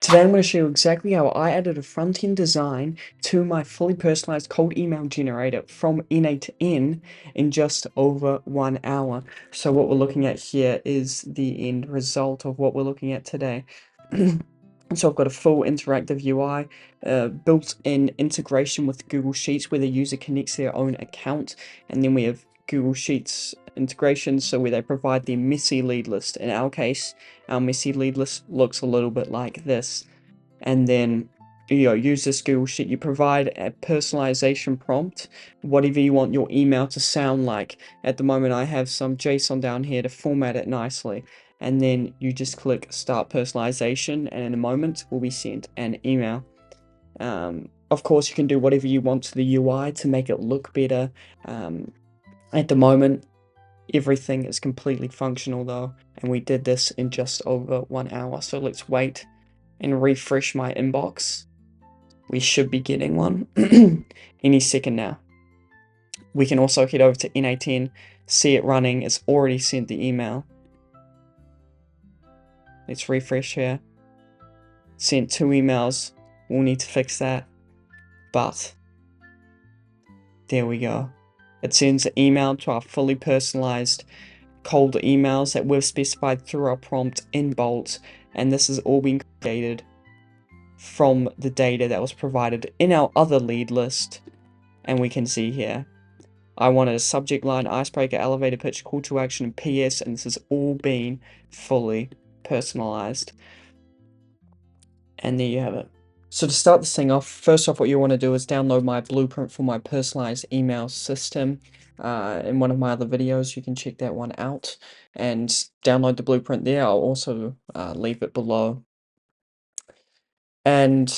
Today I'm going to show you exactly how I added a front-end design to my fully personalized cold email generator from n8n in just over 1 hour. So what we're looking at here is the end result of what we're looking at today. So I've got a full interactive UI, built-in integration with Google Sheets where the user connects their own account, and then we have Google Sheets integration, so where they provide the messy lead list. In our case, our messy lead list looks a little bit like this. And then use this Google Sheet. You provide a personalization prompt, whatever you want your email to sound like. At the moment I have some JSON down here to format it nicely, and then you just click start personalization, and in a moment will be sent an email. Of course you can do whatever you want to the UI to make it look better. At the moment everything is completely functional though, and we did this in just over 1 hour. So let's wait and refresh my inbox. We should be getting one any second now. We can also head over to n8n, see it running. It's already sent the email. Let's refresh here. Sent 2 emails. We'll need to fix that, but there we go. It sends an email to our fully personalized cold emails that we've specified through our prompt in Bolt, and this has all been created from the data that was provided in our other lead list. And we can see here, I wanted a subject line, icebreaker, elevator pitch, call to action, and PS, and this has all been fully personalized. And there you have it. So to start this thing off, first off, what you want to do is download my blueprint for my personalized email system. In one of my other videos, you can check that one out and download the blueprint there. I'll also leave it below. And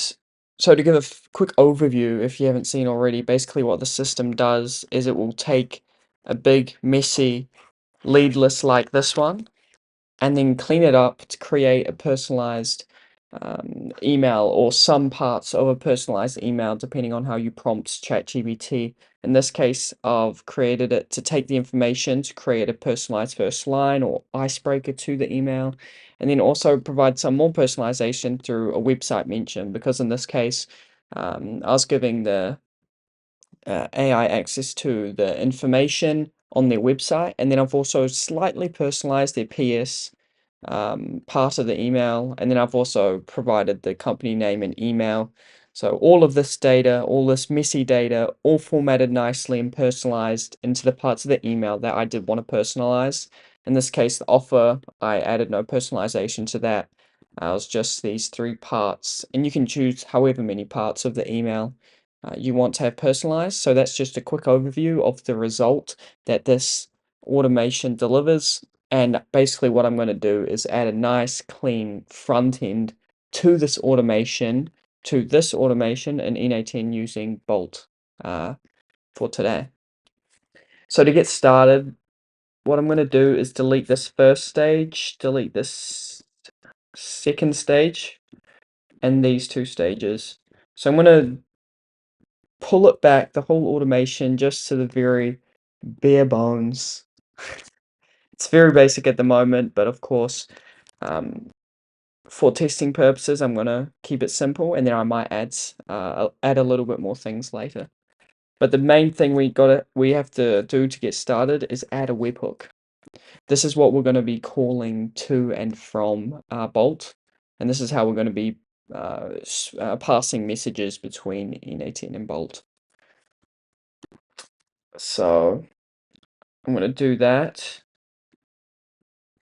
so to give a quick overview, if you haven't seen already, basically what the system does is it will take a big, messy lead list like this one, and then clean it up to create a personalized email, or some parts of a personalized email, depending on how you prompt ChatGPT. In this case, I've created it to take the information to create a personalized first line or icebreaker to the email, and then also provide some more personalization through a website mention, because in this case, I was giving the AI access to the information on their website, and then I've also slightly personalized their PS part of the email, and then I've also provided the company name and email. So all of this data, all this messy data, all formatted nicely and personalized into the parts of the email that I did want to personalize. In this case, the offer, I added no personalization to that. It was just these 3 parts, and you can choose however many parts of the email you want to have personalized. So that's just a quick overview of the result that this automation delivers. And basically what I'm going to do is add a nice clean front end to this automation, in n8n using Bolt for today. So to get started, what I'm going to do is delete this first stage, delete this second stage, and these 2 stages. So I'm going to pull it back, the whole automation, just to the very bare bones. It's very basic at the moment, but of course, for testing purposes, I'm gonna keep it simple, and then I might add a little bit more things later. But the main thing we have to do to get started is add a webhook. This is what we're going to be calling to and from Bolt, and this is how we're going to be passing messages between n8n and Bolt. So I'm going to do that.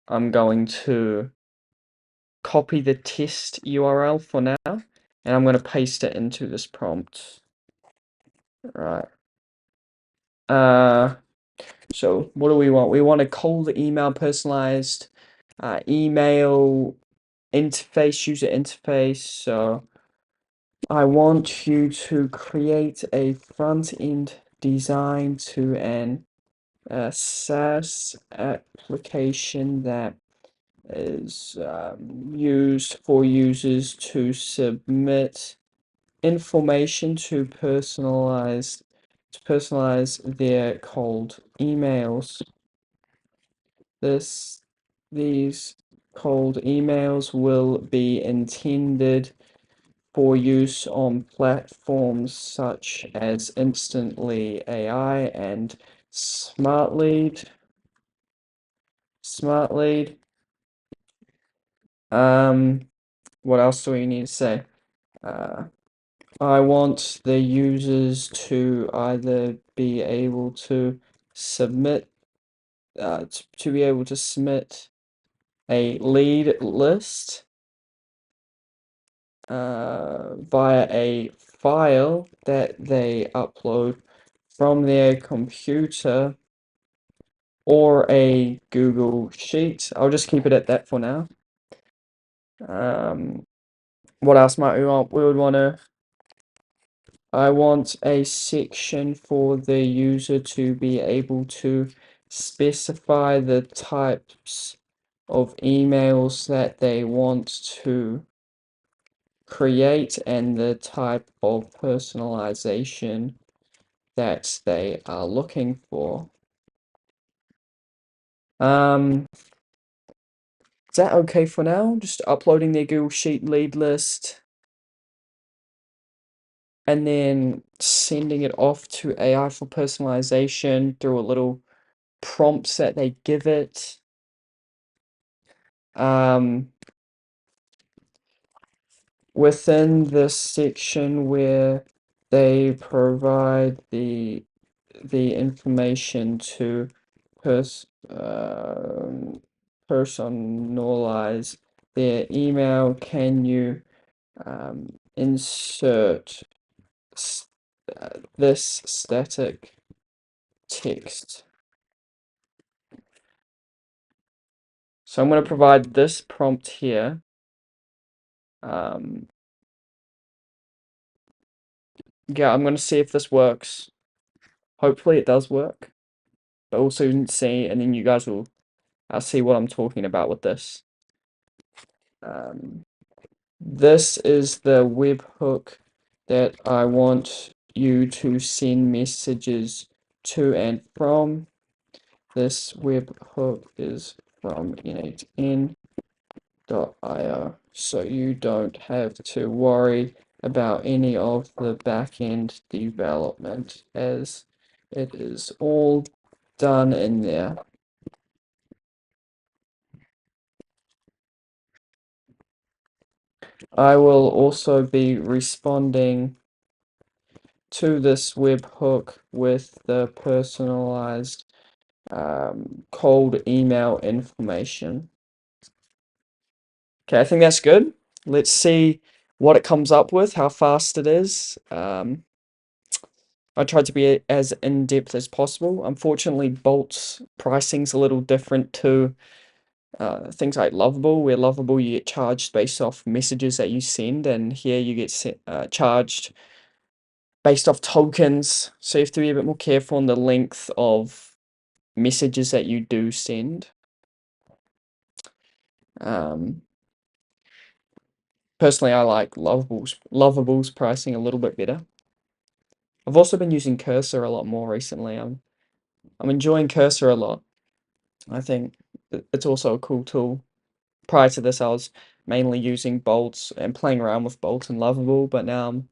I'm going to copy the test URL for now, and I'm going to paste it into this prompt. Right. So what do we want? We want a cold email personalized email interface, user interface. So I want you to create a front end design to an SaaS application that is used for users to submit information to personalize their cold emails. These cold emails will be intended for use on platforms such as Instantly AI and Smartlead. What else do we need to say? I want the users to either be able to submit to be able to submit a lead list via a file that they upload from their computer or a Google Sheet. I'll just keep it at that for now. What else might we want? We would want to. I want a section for the user to be able to specify the types of emails that they want to create and the type of personalization that they are looking for. Is that okay for now? Just uploading their Google Sheet lead list and then sending it off to AI for personalization through a little prompts that they give it. Within this section where they provide the information to personalize their email, can you insert this static text? So I'm going to provide this prompt here. Yeah, I'm going to see if this works. Hopefully it does work. But we'll soon see, and then you guys will see what I'm talking about with this. This is the webhook that I want you to send messages to and from. This webhook is from n8n.io, so you don't have to worry about any of the back-end development, as it is all done in there. I will also be responding to this webhook with the personalized cold email information. Okay, I think that's good. Let's see what it comes up with, how fast it is. I tried to be as in-depth as possible. Unfortunately, Bolt's pricing's a little different to things like Lovable, where Lovable you get charged based off messages that you send, and here you get charged based off tokens. So you have to be a bit more careful on the length of messages that you do send. Personally, I like Lovable's pricing a little bit better. I've also been using Cursor a lot more recently. I'm enjoying Cursor a lot. I think it's also a cool tool. Prior to this, I was mainly using Bolts and playing around with Bolt and Lovable, but now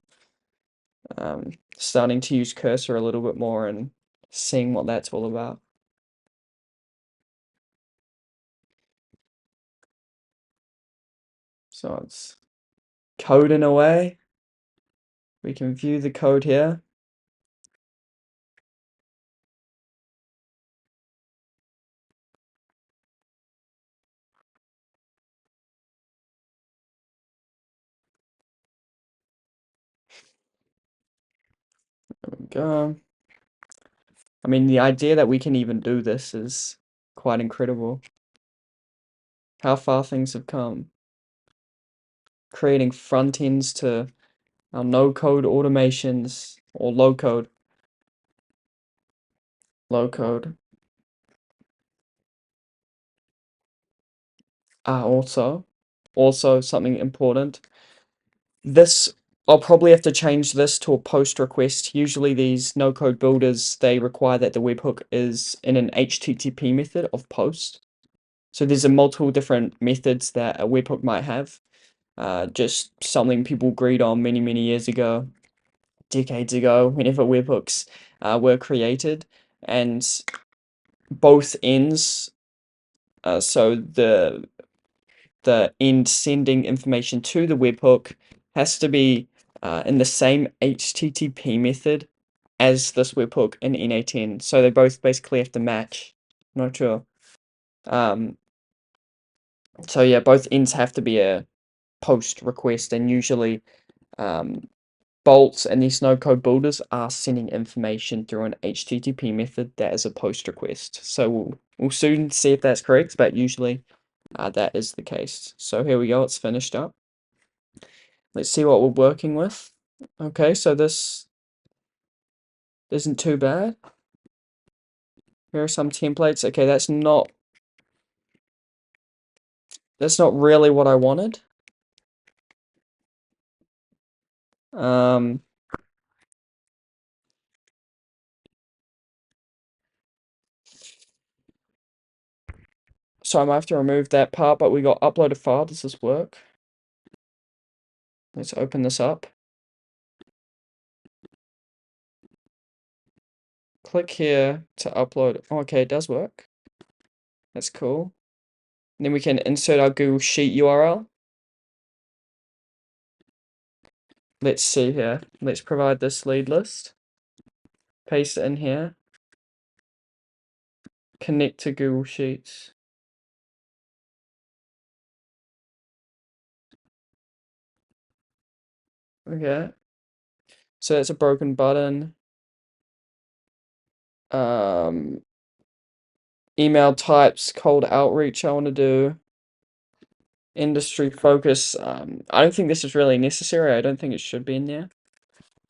I'm starting to use Cursor a little bit more and seeing what that's all about. So it's coding away. We can view the code here. There we go. I mean, the idea that we can even do this is quite incredible. How far things have come. Creating front ends to our no-code automations, or low-code. Low-code. Also something important. This, I'll probably have to change this to a post request. Usually these no-code builders, they require that the webhook is in an HTTP method of post. So there's a multiple different methods that a webhook might have. Just something people agreed on many, many years ago, decades ago, whenever webhooks were created, and both ends. So the end sending information to the webhook has to be in the same HTTP method as this webhook in n8n. So they both basically have to match. Not sure. So yeah, both ends have to be a post request, and usually bolts and these no-code builders are sending information through an HTTP method that is a post request. So we'll soon see if that's correct, but usually that is the case. So here we go, it's finished up. Let's see what we're working with. Okay, so this isn't too bad. Here are some templates. Okay, that's not really what I wanted. So I might have to remove that part, but we got upload a file. Does this work? Let's open this up. Click here to upload. Oh, okay, it does work. That's cool. And then we can insert our Google Sheet URL. Let's see here. Let's provide this lead list. Paste it in here. Connect to Google Sheets. Okay. So that's a broken button. Email types, cold outreach I want to do. Industry focus. I don't think this is really necessary. I don't think it should be in there.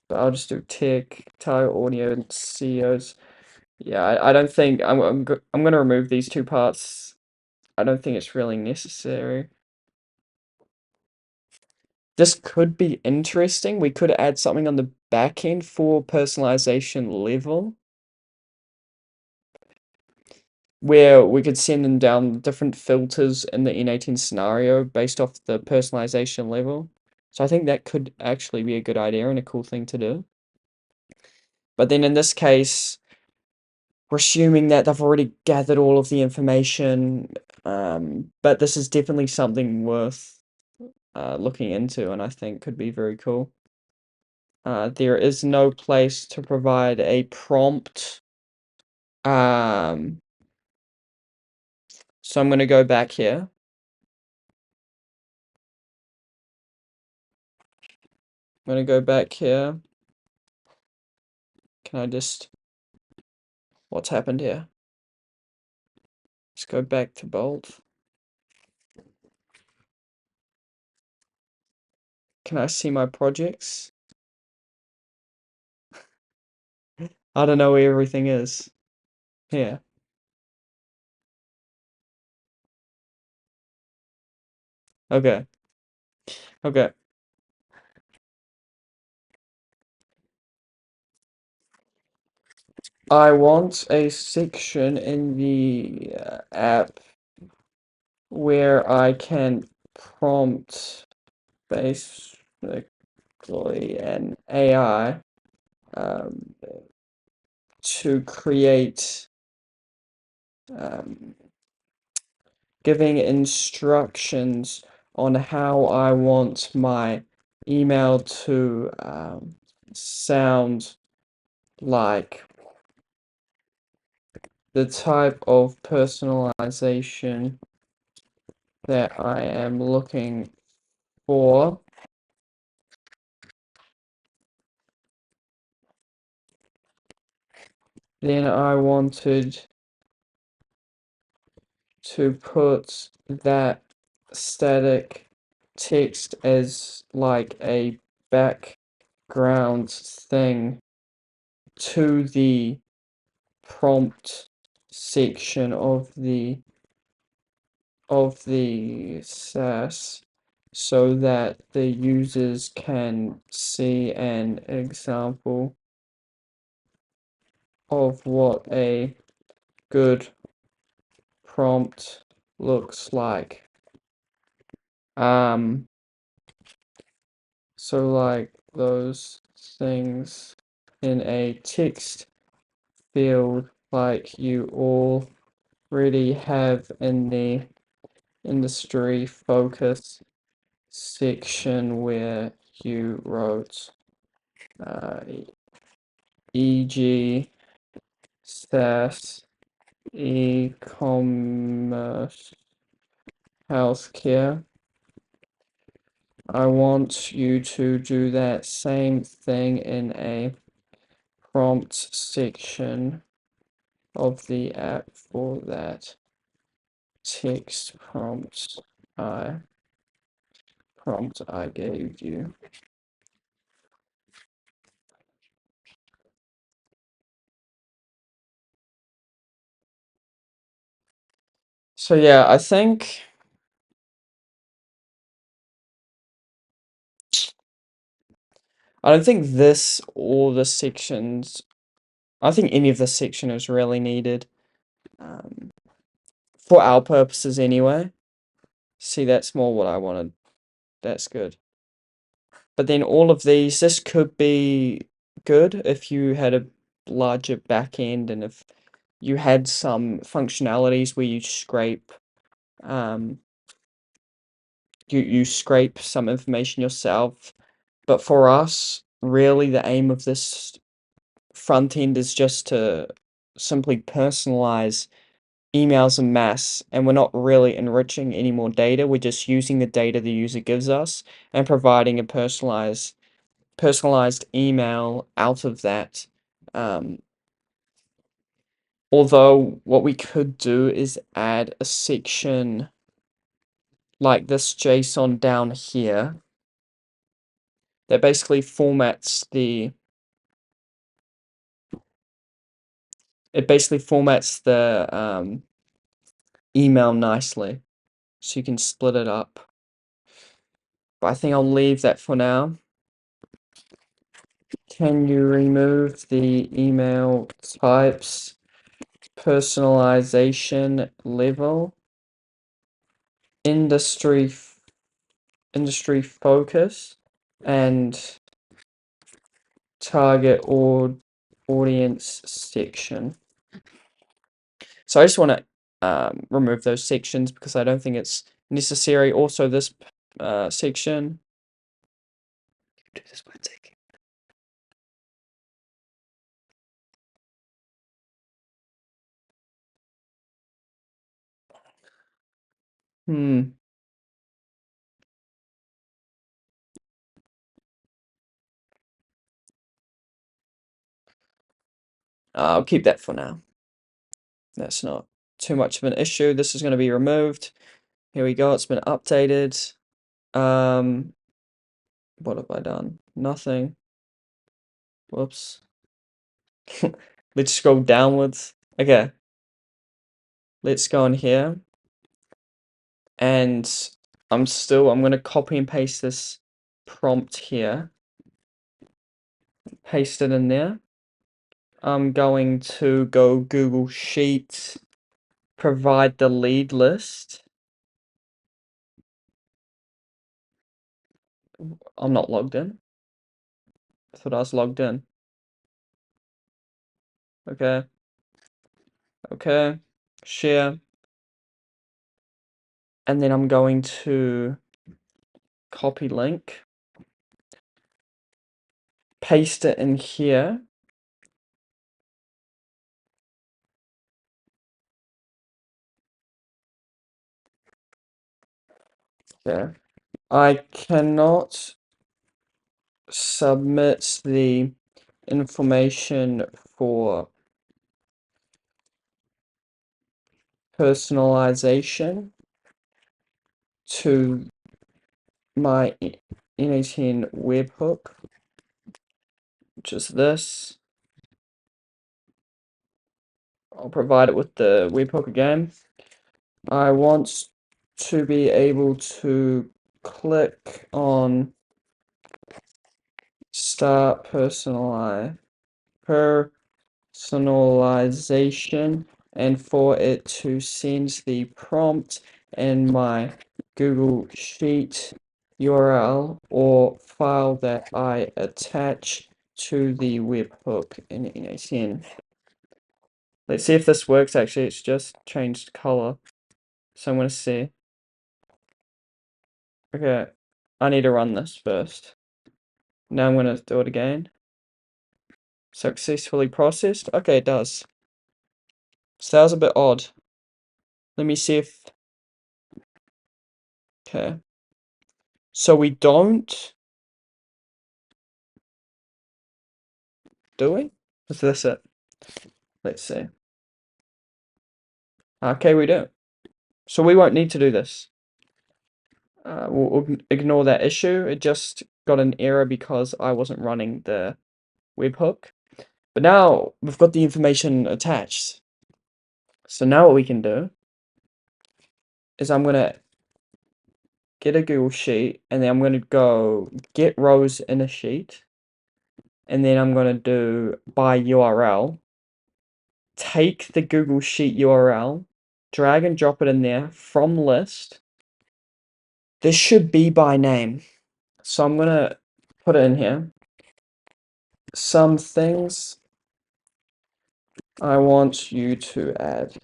But I'll just do tech, target audio, and CEOs. Yeah, I don't think I'm gonna remove these two parts. I don't think it's really necessary. This could be interesting. We could add something on the back end for personalization level, where we could send them down different filters in the n8n scenario based off the personalization level. So I think that could actually be a good idea and a cool thing to do. But then in this case, we're assuming that they've already gathered all of the information, but this is definitely something worth looking into, and I think could be very cool. There is no place to provide a prompt. So I'm going to go back here. I'm going to go back here. Can I just... What's happened here? Let's go back to Bolt. Can I see my projects? I don't know where everything is. Here. Okay. Okay. I want a section in the app where I can prompt basically an AI to create giving instructions on how I want my email to sound like, the type of personalization that I am looking for. Then I wanted to put that static text as like a background thing to the prompt section of the SaaS, so that the users can see an example of what a good prompt looks like. So like those things in a text field like you already have in the industry focus section where you wrote e.g. SaaS, e-commerce, healthcare. I want you to do that same thing in a prompt section of the app for that text I prompt I gave you. So yeah, I don't think this or the sections, I think any of this section is really needed, for our purposes anyway. See, that's more what I wanted. That's good. But then all of these, this could be good if you had a larger back end and if you had some functionalities where you scrape you scrape some information yourself. But for us, really the aim of this front end is just to simply personalize emails en masse, and we're not really enriching any more data. We're just using the data the user gives us and providing a personalized email out of that. Although what we could do is add a section like this JSON down here that basically formats the email nicely, so you can split it up. But I think I'll leave that for now. Can you remove the email types personalization level, industry focus, and target or audience section? So I just want to remove those sections because I don't think it's necessary. Also, this section. Do this one second. I'll keep that for now. That's not too much of an issue. This is going to be removed. Here we go. It's been updated. What have I done? Nothing. Whoops. Let's scroll downwards. Okay. Let's go in here. And I'm going to copy and paste this prompt here. Paste it in there. I'm going to go Google Sheets, provide the lead list. I'm not logged in. I thought I was logged in. Okay. Okay. Share. And then I'm going to copy link, paste it in here. Okay. I cannot submit the information for personalization to my n8n webhook, which is this. I'll provide it with the webhook again. I want to be able to click on start personalization and for it to send the prompt in my Google Sheet URL or file that I attach to the webhook in n8n. Let's see if this works. Actually, it's just changed color. So I'm going to see. Okay, I need to run this first. Now I'm going to do it again. Successfully processed. Okay, it does. So that was a bit odd. Let me see if... Okay. So we don't... Do we? Is this it? Let's see. Okay, we do. So we won't need to do this. We'll ignore that issue. It just got an error because I wasn't running the webhook. But now we've got the information attached. So now what we can do is I'm going to get a Google Sheet, and then I'm going to go get rows in a sheet. And then I'm going to do by URL. Take the Google Sheet URL, drag and drop it in there from list. This should be by name. So I'm going to put it in here. Some things I want you to add.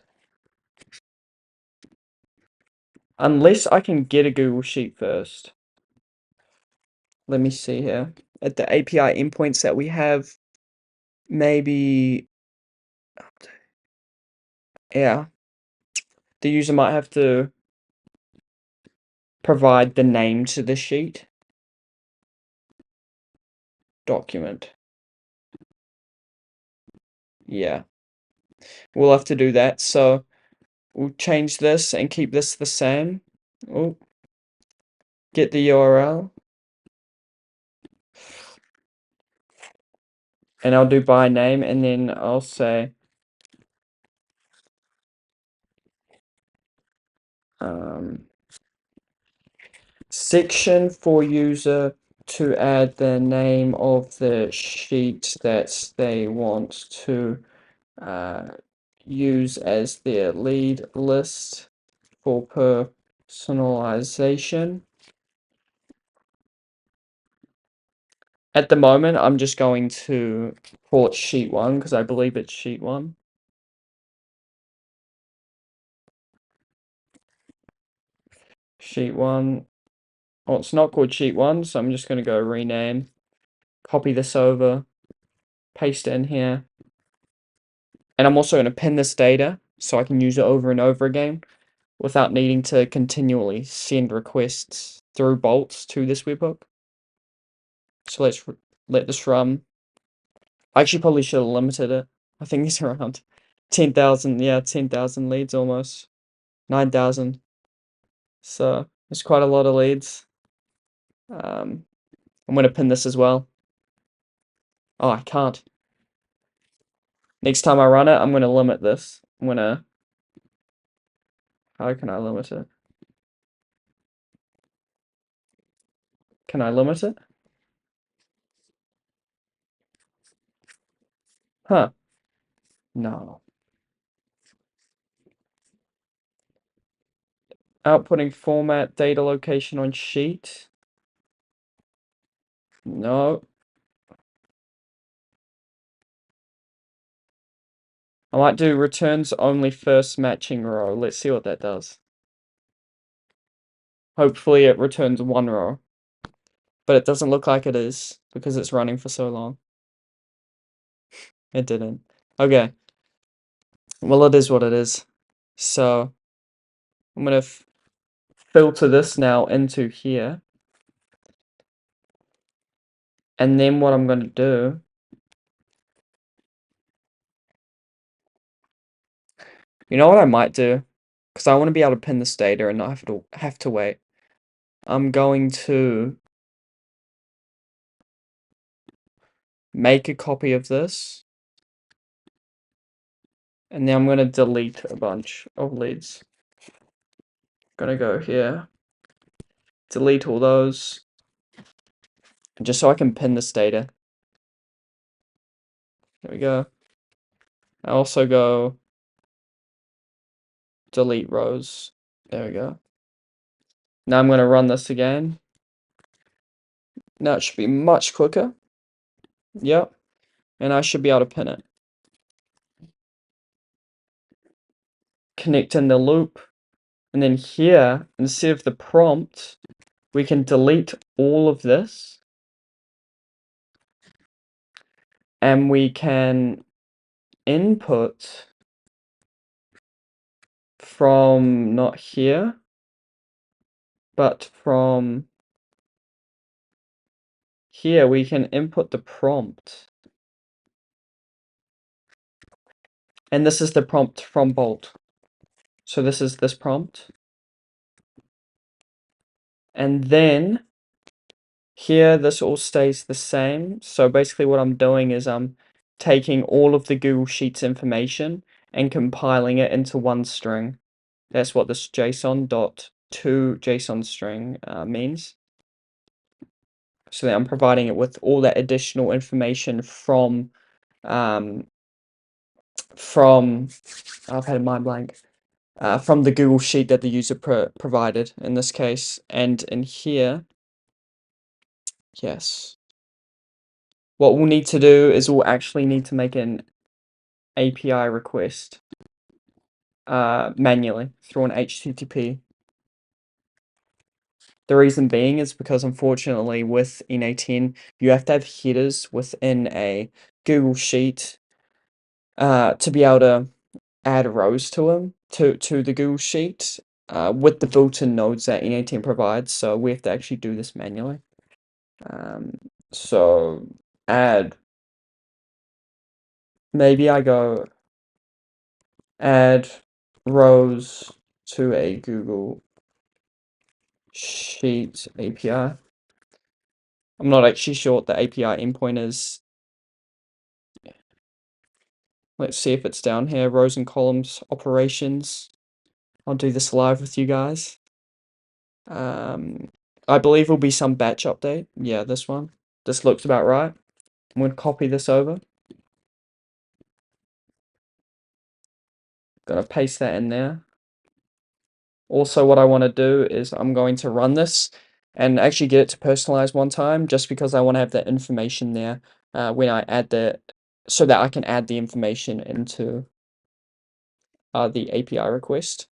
Unless I can get a Google Sheet first. Let me see here. At the API endpoints that we have, maybe, yeah, the user might have to provide the name to the sheet. Document. Yeah, we'll have to do that. So we'll change this and keep this the same. Oh, get the URL. And I'll do by name, and then I'll say section for user to add the name of the sheet that they want to use as their lead list for personalization. At the moment, I'm just going to call it sheet 1 because I believe it's sheet 1. Sheet 1. Oh, it's not called sheet 1, so I'm just going to go rename, copy this over, paste it in here. And I'm also going to pin this data so I can use it over and over again without needing to continually send requests through bolts to this webhook. So let's let this run. I actually probably should have limited it. I think it's around 10,000. Yeah, 10,000 leads almost. 9,000. So it's quite a lot of leads. I'm going to pin this as well. Oh, I can't. Next time I run it, I'm going to limit this. How can I limit it? Can I limit it? Huh. No. Outputting format data location on sheet. No. I might do returns only first matching row. Let's see what that does. Hopefully it returns one row. But it doesn't look like it is because it's running for so long. It didn't. Okay. Well, it is what it is. So I'm going to filter this now into here. And then what I'm going to do, you know what I might do? Because I want to be able to pin this data and not have to wait. I'm going to make a copy of this. And then I'm going to delete a bunch of leads. Gonna go here. Delete all those. Just so I can pin this data. There we go. I also go delete rows. There we go. Now I'm going to run this again. Now it should be much quicker. Yep. And I should be able to pin it. Connect in the loop. And then here, instead of the prompt, we can delete all of this. And we can input from not here, but from here. We can input the prompt. And this is the prompt from Bolt. So this is this prompt. And then here, this all stays the same. So basically what I'm doing is I'm taking all of the Google Sheets information and compiling it into one string. That's what this JSON.to JSON string means. So that I'm providing it with all that additional information from I've had a mind blank, from the Google Sheet that the user provided in this case. And in here, yes. What we'll need to do is we'll actually need to make an API request manually through an HTTP. The reason being is because unfortunately with n8n you have to have headers within a Google Sheet to be able to add rows to them to the Google Sheet with the built-in nodes that n8n provides. So we have to actually do this manually. So maybe I go add rows to a Google Sheet API. I'm not actually sure what the API endpoint is. Let's see if it's down here. Rows and columns operations. I'll do this live with you guys. I believe it'll be some batch update. Yeah, this one. This looks about right. I'm going to copy this over. Gonna paste that in there. Also, what I want to do is I'm going to run this and actually get it to personalize one time, just because I want to have that information there when I add so that I can add the information into the API request.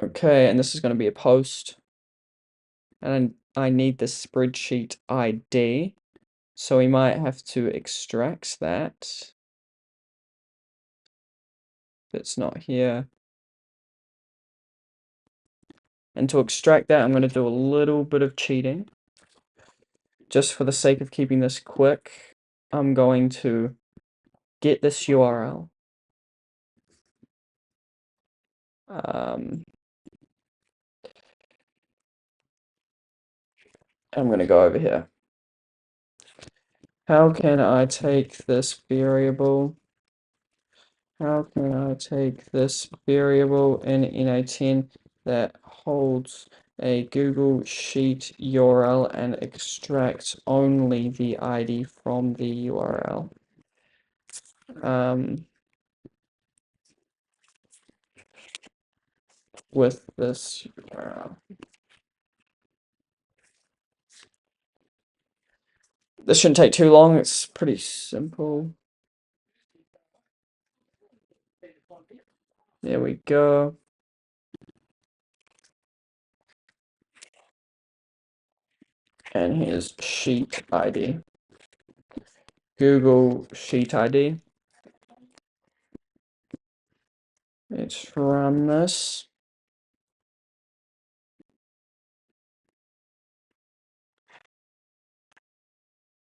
Okay, and this is going to be a post. And I need the spreadsheet ID. So we might have to extract that. It's not here. And to extract that, I'm going to do a little bit of cheating. Just for the sake of keeping this quick, I'm going to get this URL. I'm going to go over here. How can I take this variable? How can I take this variable in n8n that holds a Google Sheet URL and extract only the ID from the URL? With this URL. This shouldn't take too long, it's pretty simple. There we go. And here's Sheet ID. Google Sheet ID. Let's run this.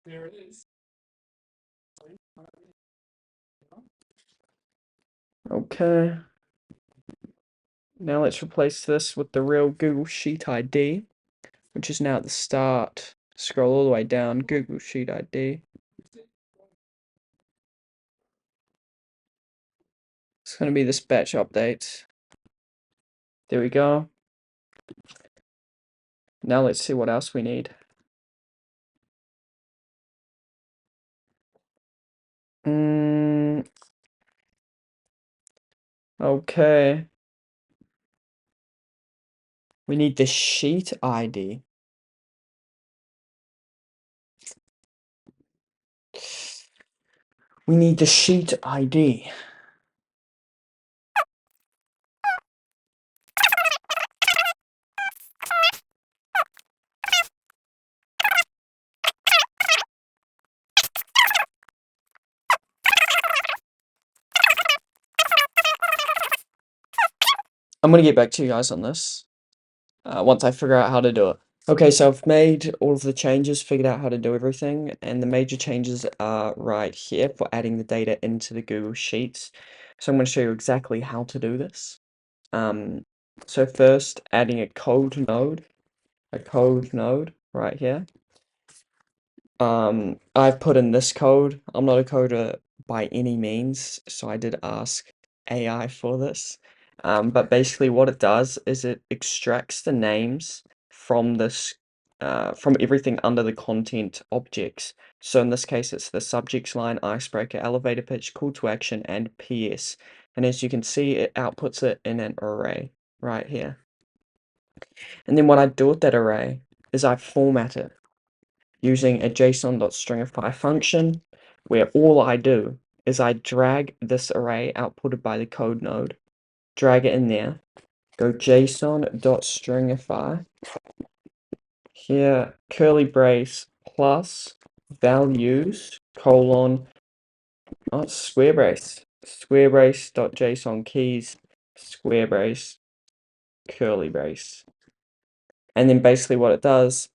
There it is. Okay. Now let's replace this with the real Google Sheet ID, which is now at the start. Scroll all the way down, Google Sheet ID. It's going to be this batch update. There we go. Now let's see what else we need. Okay. We need the sheet ID. We need the sheet ID. I'm gonna get back to you guys on this once I figure out how to do it. Okay, so I've made all of the changes, figured out how to do everything, and the major changes are right here for adding the data into the Google Sheets. So I'm going to show you exactly how to do this. So first, adding a code node right here. I've put in this code. I'm not a coder by any means, so I did ask AI for this. But basically what it does is it extracts the names from this, from everything under the content objects. So in this case, it's the subject line, icebreaker, elevator pitch, call to action, and PS. And as you can see, it outputs it in an array right here. And then what I do with that array is I format it using a JSON.stringify function, where all I do is I drag this array outputted by the code node, drag it in there, go JSON.stringify, here curly brace plus values colon, square brace.json keys, square brace, curly brace. And then basically what it does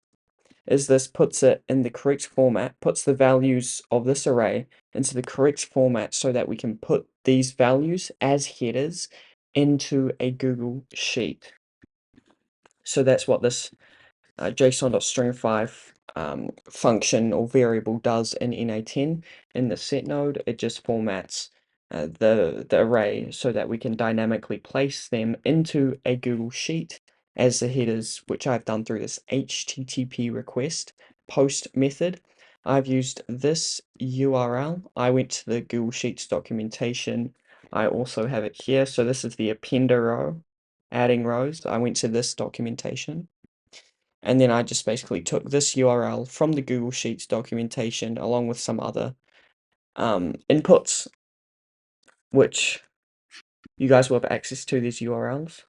is this puts it in the correct format, puts the values of this array into the correct format so that we can put these values as headers into a Google Sheet. So that's what this JSON.stringify function or variable does in n8n. In the set node, it just formats the array so that we can dynamically place them into a Google Sheet as the headers, which I've done through this HTTP request post method. I've used this URL. I went to the Google Sheets documentation. I also have it here. So this is the appender row, adding rows. I went to this documentation. And then I just basically took this URL from the Google Sheets documentation along with some other inputs, which you guys will have access to these URLs.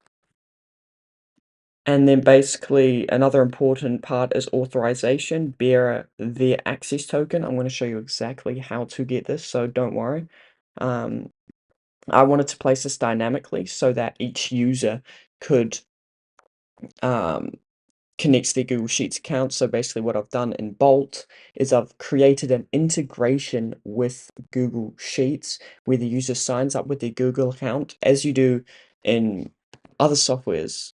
And then basically another important part is authorization, bearer their access token. I'm going to show you exactly how to get this, so don't worry. I wanted to place this dynamically so that each user could connects their Google Sheets account. So basically what I've done in Bolt is I've created an integration with Google Sheets where the user signs up with their Google account, as you do in other softwares.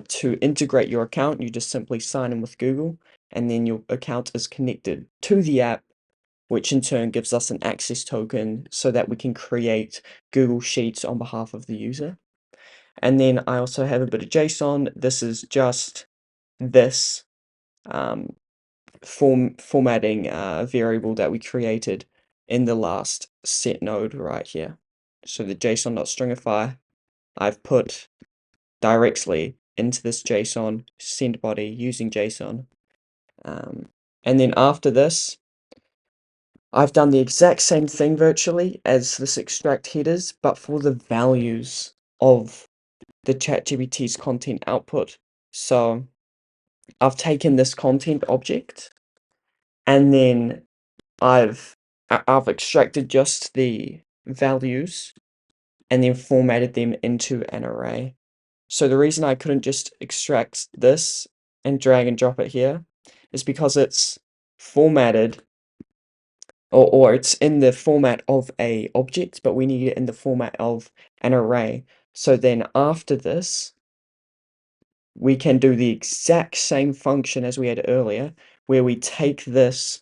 To integrate your account, you just simply sign in with Google, and then your account is connected to the app, which in turn gives us an access token so that we can create Google Sheets on behalf of the user. And then I also have a bit of JSON. This is just this formatting variable that we created in the last set node right here. So the JSON.stringify I've put directly into this JSON send body using JSON. And then after this, I've done the exact same thing virtually as this extract headers, but for the values of the ChatGPT's content output. So I've taken this content object and then I've extracted just the values and then formatted them into an array. So the reason I couldn't just extract this and drag and drop it here is because it's formatted or it's in the format of a object, but we need it in the format of an array. So then after this, we can do the exact same function as we had earlier, where we take this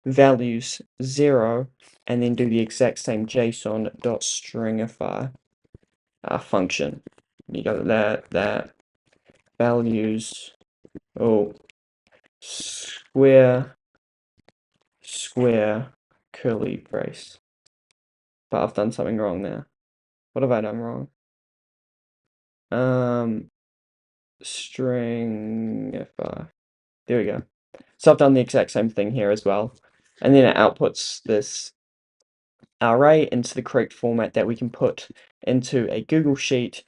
values 0 and then do the exact same JSON.stringify function. You got that values square curly brace. but I've done something wrong there. What have I done wrong? Stringify. There we go. So I've done the exact same thing here as well. And then it outputs this array into the correct format that we can put into a Google Sheet,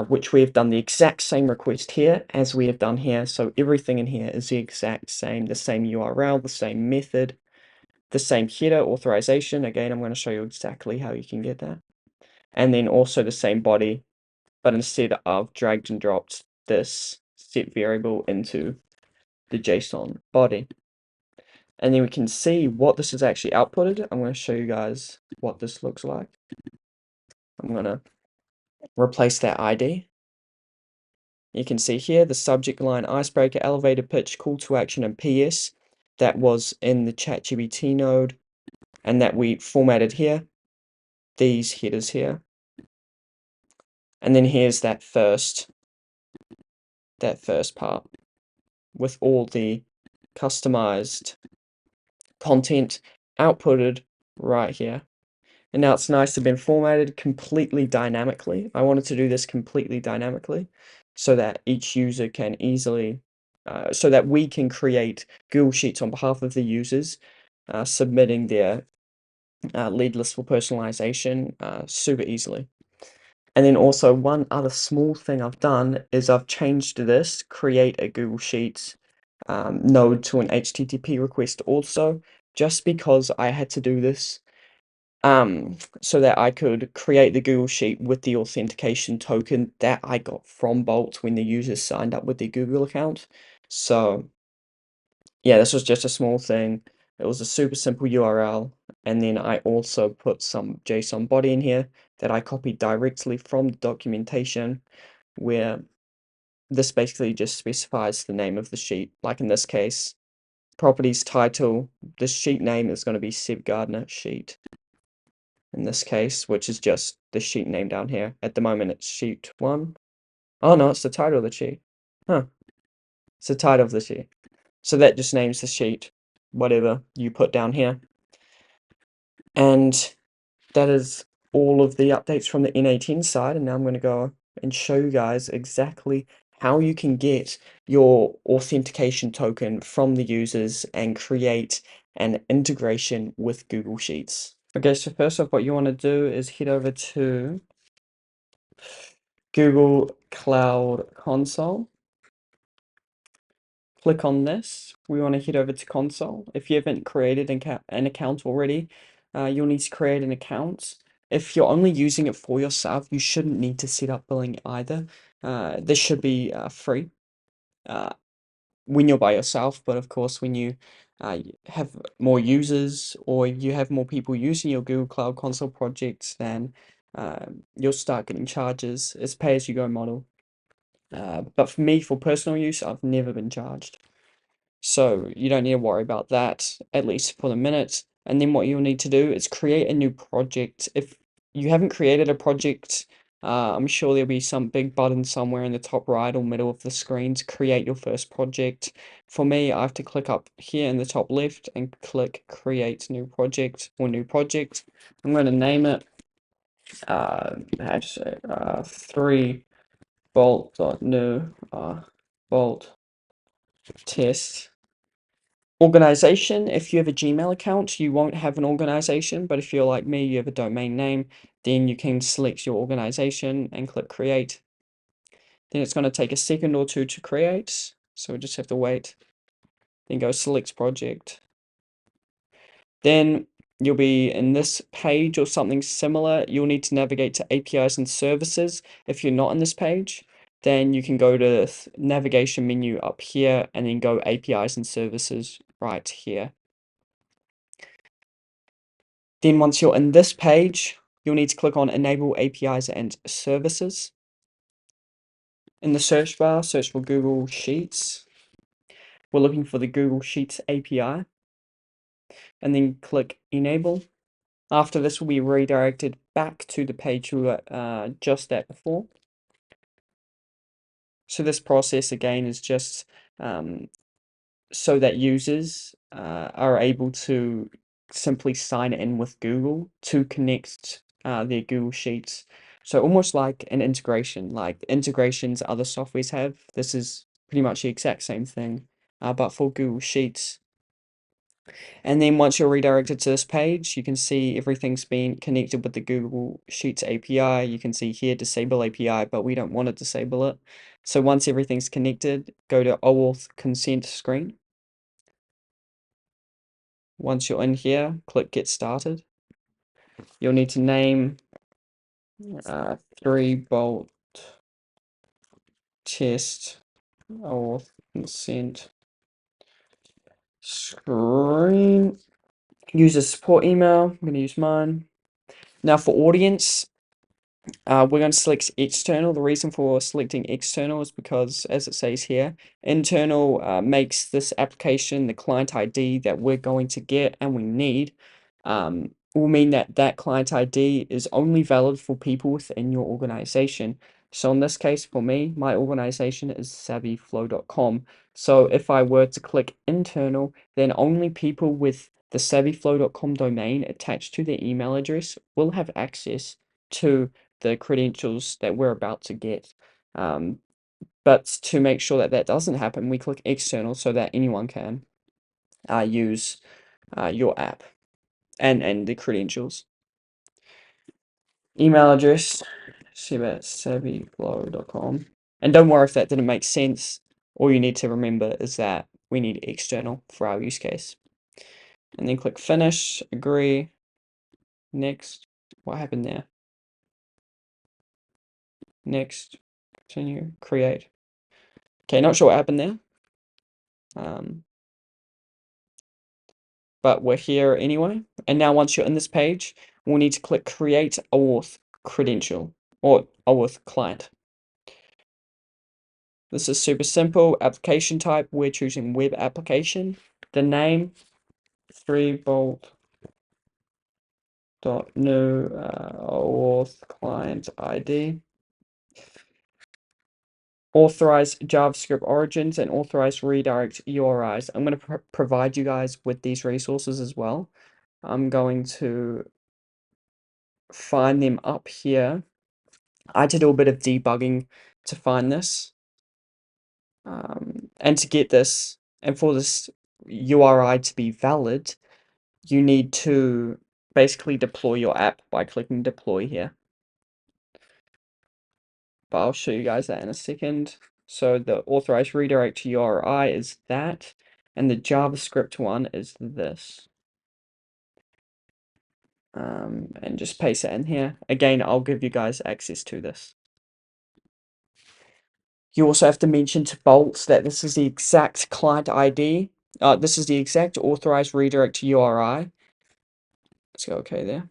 which we have done the exact same request here as we have done here. So everything in here is the exact same, the same URL, the same method, the same header authorization. Again, I'm going to show you exactly how you can get that. And then also the same body, but instead I've dragged and dropped this set variable into the JSON body. And then we can see what this is actually outputted. I'm going to show you guys what this looks like. I'm going to replace that ID. You can see here the subject line, icebreaker, elevator pitch, call to action, and PS that was in the ChatGPT node and that we formatted here, these headers here. And then here's that first part with all the customized content outputted right here. And now it's nice to have been formatted completely dynamically. I wanted to do this completely dynamically so that each user can easily, so that we can create Google Sheets on behalf of the users, submitting their lead list for personalization super easily. And then also one other small thing I've done is I've changed this, create a Google Sheets node to an HTTP request also, just because I had to do this so that I could create the Google Sheet with the authentication token that I got from Bolt when the users signed up with their Google account. So yeah, this was just a small thing. It was a super simple URL, and then I also put some JSON body in here that I copied directly from the documentation, where this basically just specifies the name of the sheet. Like in this case, properties title, the sheet name is going to be Seb Gardner sheet in this case, which is just the sheet name down here. At the moment, it's sheet 1. Oh no, it's the title of the sheet. Huh. It's the title of the sheet. So that just names the sheet, whatever you put down here. And that is all of the updates from the n8n side. And now I'm going to go and show you guys exactly how you can get your authentication token from the users and create an integration with Google Sheets. Okay, so first off, what you want to do is head over to Google Cloud Console. Click on this. We want to head over to console. If you haven't created an account already, you'll need to create an account. If you're only using it for yourself, you shouldn't need to set up billing either. This should be free when you're by yourself, but of course when you have more users or you have more people using your Google Cloud Console projects, then you'll start getting charges. It's pay-as-you-go model. But for me, for personal use, I've never been charged. So you don't need to worry about that, at least for the minute. And then what you'll need to do is create a new project. If you haven't created a project, I'm sure there'll be some big button somewhere in the top right or middle of the screen to create your first project. For me, I have to click up here in the top left and click create new project or new project. I'm going to name it, how to say, 3 bolt.new bolt test. Organization, if you have a Gmail account, you won't have an organization, but if you're like me, you have a domain name, then you can select your organization and click create. Then it's going to take a second or two to create, so we just have to wait. Then go select project. Then you'll be in this page or something similar. You'll need to navigate to APIs and services. If you're not on this page, then you can go to the navigation menu up here and then go APIs and services right here. Then once you're in this page, you'll need to click on Enable APIs and Services. In the search bar, search for Google Sheets. We're looking for the Google Sheets API. And then click Enable. After this, we'll be redirected back to the page we were just at before. So this process, again, is just so that users are able to simply sign in with Google to connect their Google Sheets. So almost like an integration, like integrations other softwares have. This is pretty much the exact same thing, but for Google Sheets. And then once you're redirected to this page, you can see everything's been connected with the Google Sheets API. You can see here disable API, but we don't want to disable it. So once everything's connected, go to OAuth consent screen. Once you're in here, click get started. You'll need to name 3-bolt test OAuth consent screen. Use a support email. I'm going to use mine. Now for audience, we're going to select external. The reason for selecting external is because, as it says here, internal makes this application the client ID that we're going to get and we need. Will mean that that client ID is only valid for people within your organization. So in this case, for me, my organization is savvyflow.com. So if I were to click internal, then only people with the savvyflow.com domain attached to their email address will have access to the credentials that we're about to get. But to make sure that that doesn't happen, we click external so that anyone can use your app and the credentials. Email address, savvyflow.com. And don't worry if that didn't make sense. All you need to remember is that we need external for our use case. And then click finish, agree, next. What happened there? Next, continue, create. Okay, not sure what happened there. But we're here anyway. And now once you're in this page, we'll need to click create OAuth credential or OAuth client. This is super simple. Application type, we're choosing web application. The name, 3-bolt.new OAuth client ID. Authorize JavaScript origins and authorize redirect URIs. I'm going to provide you guys with these resources as well. I'm going to find them up here. I had to do a bit of debugging to find this. And to get this, and for this URI to be valid, you need to basically deploy your app by clicking deploy here. But I'll show you guys that in a second. So the authorized redirect to URI is that, and the JavaScript one is this. And just paste it in here. Again, I'll give you guys access to this. You also have to mention to Bolts that this is the exact client ID. This is the exact authorized redirect to URI. Let's go okay there.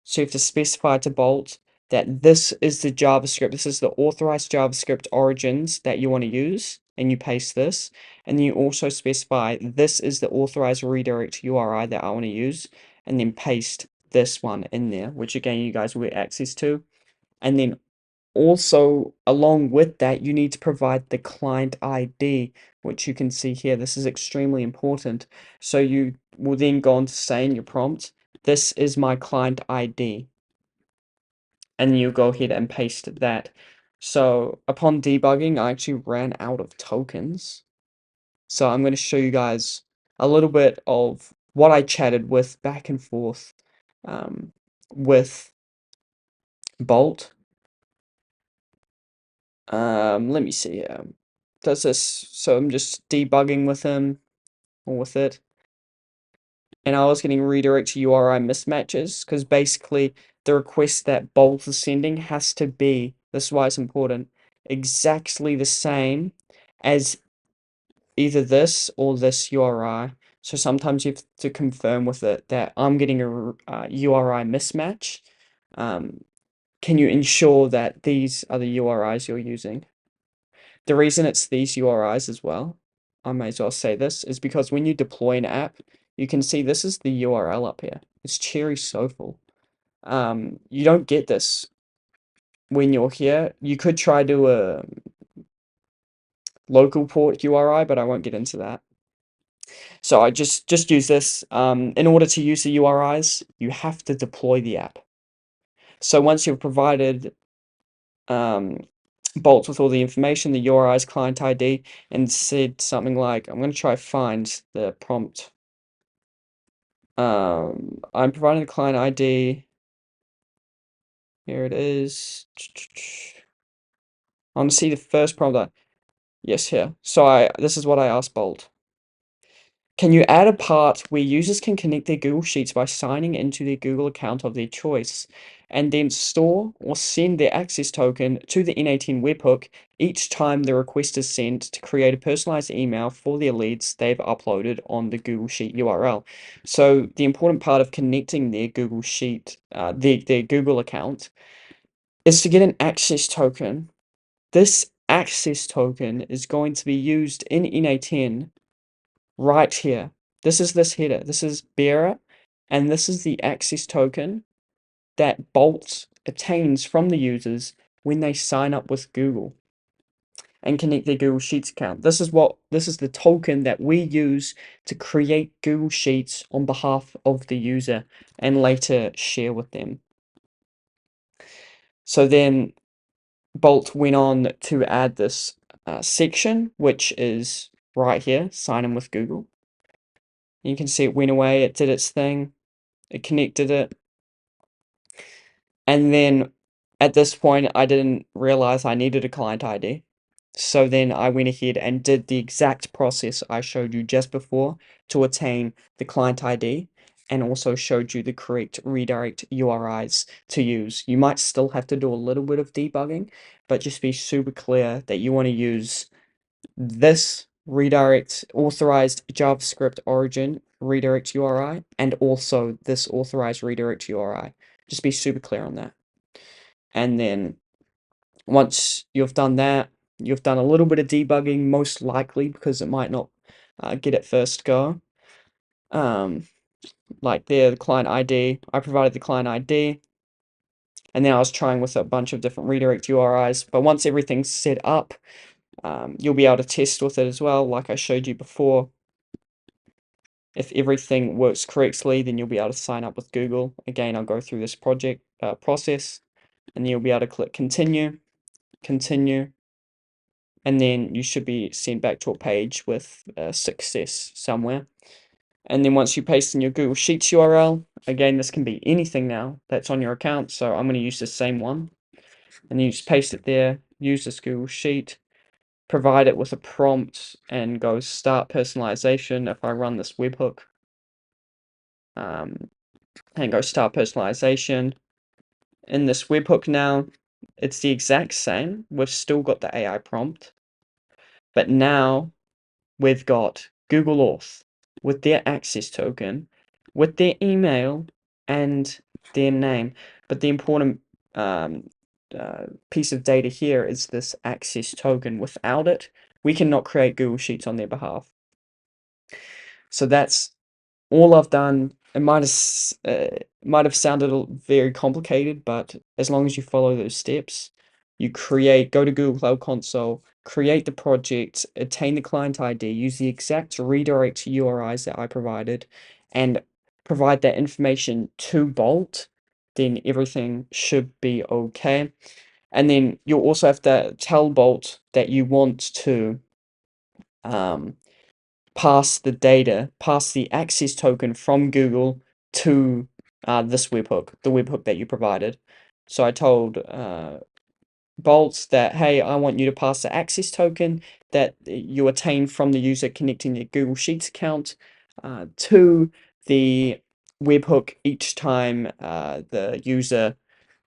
So you have to specify to Bolt that this is the JavaScript. This is the authorized JavaScript origins that you want to use, and you paste this. And then you also specify this is the authorized redirect URI that I want to use, and then paste this one in there, which again you guys will get access to. And then also, along with that, you need to provide the client ID, which you can see here. This is extremely important. So you will then go on to say in your prompt, this is my client ID. And you go ahead and paste that. So upon debugging, I actually ran out of tokens. So I'm going to show you guys a little bit of what I chatted with back and forth with Bolt. Let me see. Does this? So I'm just debugging with him or with it, and I was getting redirect to URI mismatches because basically the request that Bolt is sending has to be. This is why it's important. Exactly the same as either this or this URI. So sometimes you have to confirm with it that I'm getting a URI mismatch. Can you ensure that these are the URIs you're using? The reason it's these URIs as well, I may as well say this, is because when you deploy an app, you can see this is the URL up here. It's Cherry Sofal. You don't get this when you're here. You could try to a local port URI, but I won't get into that. So I just use this. In order to use the URIs, you have to deploy the app. So once you've provided bolts with all the information, the URIs, client ID, and said something like, I'm going to try find the prompt. I'm providing the client ID. Here it is. I want to see the first prompt. Yes, here. So this is what I asked Bolt. Can you add a part where users can connect their Google Sheets by signing into their Google account of their choice, and then store or send their access token to the n8n webhook each time the request is sent to create a personalized email for their leads they've uploaded on the Google Sheet URL? So the important part of connecting their Google Sheet, their Google account, is to get an access token. This access token is going to be used in n8n right here. This is this header. This is bearer, and this is the access token that Bolt obtains from the users when they sign up with Google and connect their Google Sheets account. This is the token that we use to create Google Sheets on behalf of the user and later share with them. So then Bolt went on to add this section, which is right here, sign in with Google. You can see it went away, it did its thing, it connected it. And then at this point, I didn't realize I needed a client ID. So then I went ahead and did the exact process I showed you just before to attain the client ID, and also showed you the correct redirect URIs to use. You might still have to do a little bit of debugging, but just be super clear that you want to use this redirect authorized JavaScript origin redirect URI and also this authorized redirect URI. Just be super clear on that. And then once you've done that, you've done a little bit of debugging, most likely because it might not get it first go. Like there, the client ID, I provided the client ID, and then I was trying with a bunch of different redirect URIs. But once everything's set up, you'll be able to test with it as well, like I showed you before. If everything works correctly, then you'll be able to sign up with Google. Again, I'll go through this project process, and then you'll be able to click continue, continue, and then you should be sent back to a page with success somewhere. And then once you paste in your Google Sheets URL, again, this can be anything now that's on your account, so I'm going to use the same one. And you just paste it there, use this Google Sheet, provide it with a prompt, and go start personalization. If I run this webhook, and go start personalization. In this webhook now, it's the exact same. We've still got the AI prompt, but now we've got Google Auth with their access token, with their email and their name. But the important piece of data here is this access token. Without it, we cannot create Google Sheets on their behalf. So that's all I've done. It might have sounded very complicated, but as long as you follow those steps, you go to Google Cloud Console, create the project, attain the client ID, use the exact redirect URIs that I provided, and provide that information to Bolt, then everything should be okay. And then you'll also have to tell Bolt that you want to pass the access token from Google to this webhook, the webhook that you provided. So I told Bolts that, hey, I want you to pass the access token that you attain from the user connecting their Google Sheets account to the webhook each time the user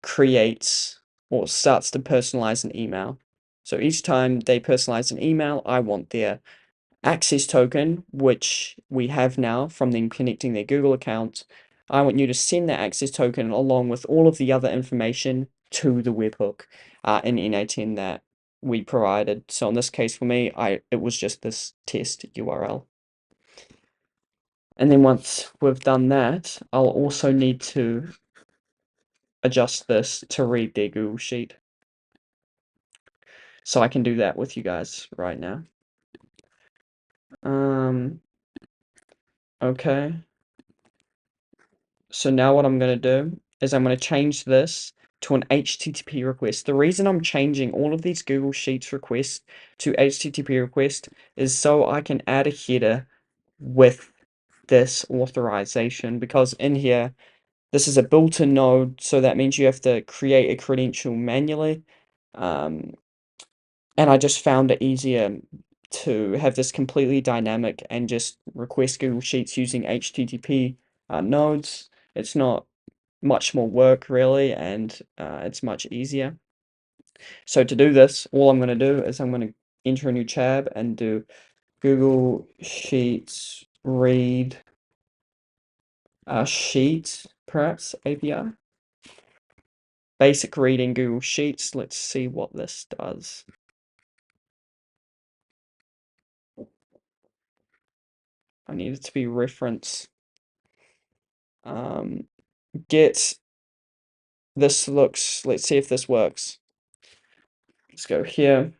creates or starts to personalize an email. So each time they personalize an email, I want their access token, which we have now from them connecting their Google account. I want you to send that access token along with all of the other information to the webhook in n8n that we provided. So in this case for me, it was just this test URL. And then once we've done that, I'll also need to adjust this to read their Google Sheet. So I can do that with you guys right now. Okay. So now what I'm going to do is I'm going to change this to an HTTP request. The reason I'm changing all of these Google Sheets requests to HTTP request is so I can add a header with this authorization, because in here, this is a built-in node, so that means you have to create a credential manually. And I just found it easier to have this completely dynamic and just request Google Sheets using HTTP nodes. It's not much more work really, and it's much easier. So to do this, all I'm going to do is I'm going to enter a new tab and do Google Sheets read sheet, perhaps API. Basic reading Google Sheets. Let's see what this does. I need it to be reference. Get this looks, let's see if this works. Let's go here.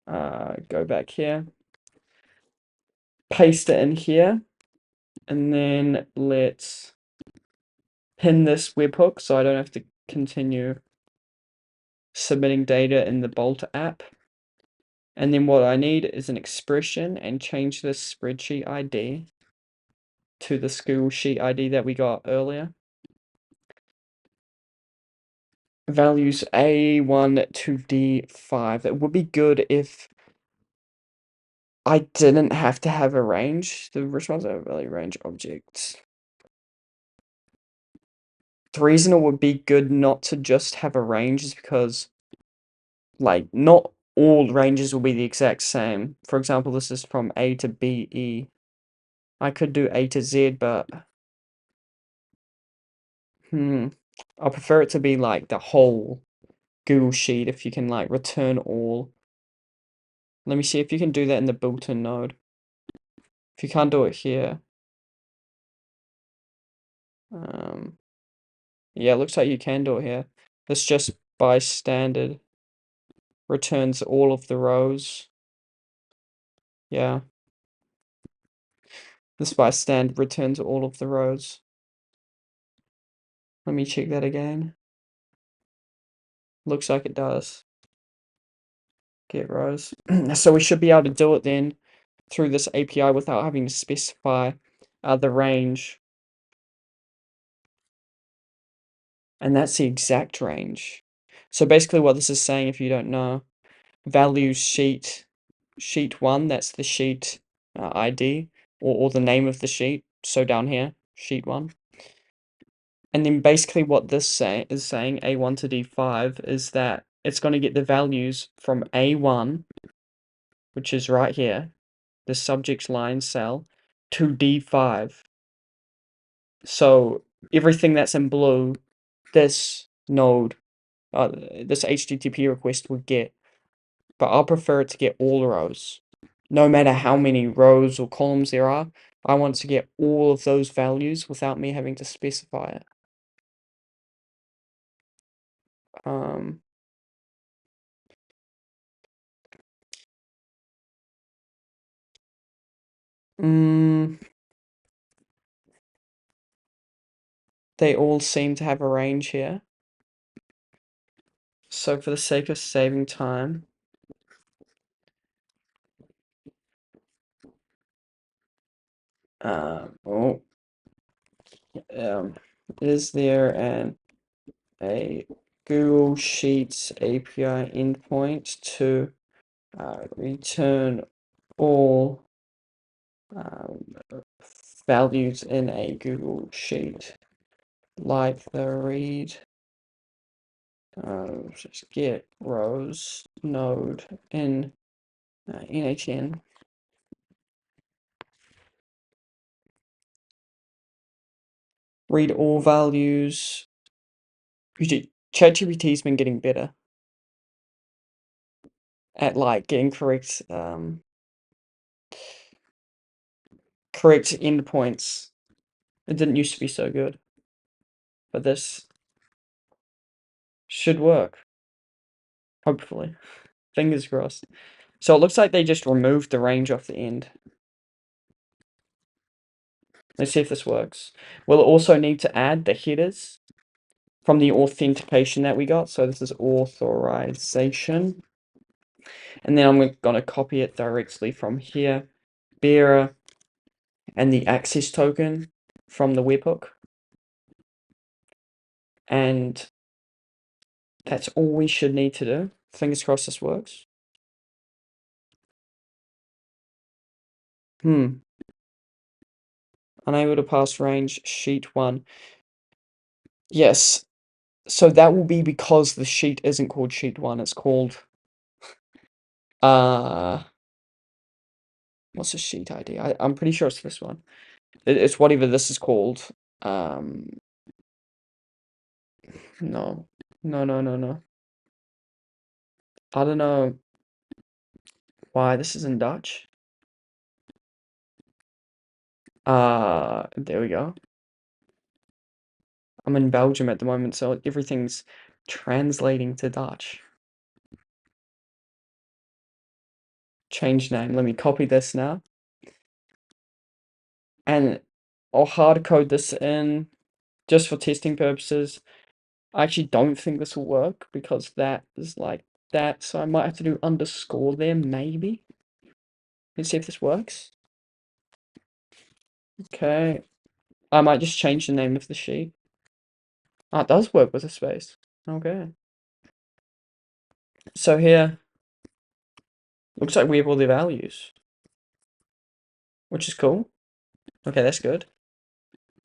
Go back here. Paste it in here. And then let's pin this webhook so I don't have to continue submitting data in the Bolt app. And then what I need is an expression, and change this spreadsheet ID to the school sheet ID that we got earlier. Values A1 to D5. It would be good if I didn't have to have a range. The response are value range objects. The reason it would be good not to just have a range is because, like, not all ranges will be the exact same. For example, this is from A to BE. I could do A to Z, but I prefer it to be like the whole Google Sheet if you can like return all. Let me see if you can do that in the built-in node. If you can't do it here, yeah, it looks like you can do it here. This just by standard returns all of the rows. Yeah. This by standard returns all of the rows. Let me check that again. Looks like it does. Get rows. So we should be able to do it then through this API without having to specify the range. And that's the exact range. So basically what this is saying, if you don't know, values sheet 1, that's the sheet ID, or the name of the sheet. So down here, sheet 1. And then basically what this is saying, A1 to D5, is that it's going to get the values from A1, which is right here, the subject line cell, to D5. So everything that's in blue, this node, this HTTP request would get. But I'll prefer it to get all rows. No matter how many rows or columns there are, I want to get all of those values without me having to specify it. They all seem to have a range here. So for the sake of saving time, is there a Google Sheets API endpoint to return all values in a Google Sheet, like the read just get rows node in n8n. Read all values. ChatGPT's been getting better at like getting correct endpoints. It didn't used to be so good, but this should work. Hopefully. Fingers crossed. So it looks like they just removed the range off the end. Let's see if this works. We'll also need to add the headers from the authentication that we got. So this is authorization. And then I'm going to copy it directly from here. Bearer and the access token from the webhook. And that's all we should need to do. Fingers crossed this works. Unable to pass range, sheet 1. Yes, so that will be because the sheet isn't called sheet 1, it's called, what's the sheet ID? I'm pretty sure it's this one. It's whatever this is called. No. No. I don't know why this is in Dutch. There we go. I'm in Belgium at the moment, so everything's translating to Dutch. Change name. Let me copy this now. And I'll hard code this in just for testing purposes. I actually don't think this will work because that is like that, so I might have to do underscore there, maybe. Let's see if this works. Okay. I might just change the name of the sheet. Ah, it does work with a space. Okay. So here, looks like we have all the values, which is cool. Okay, that's good.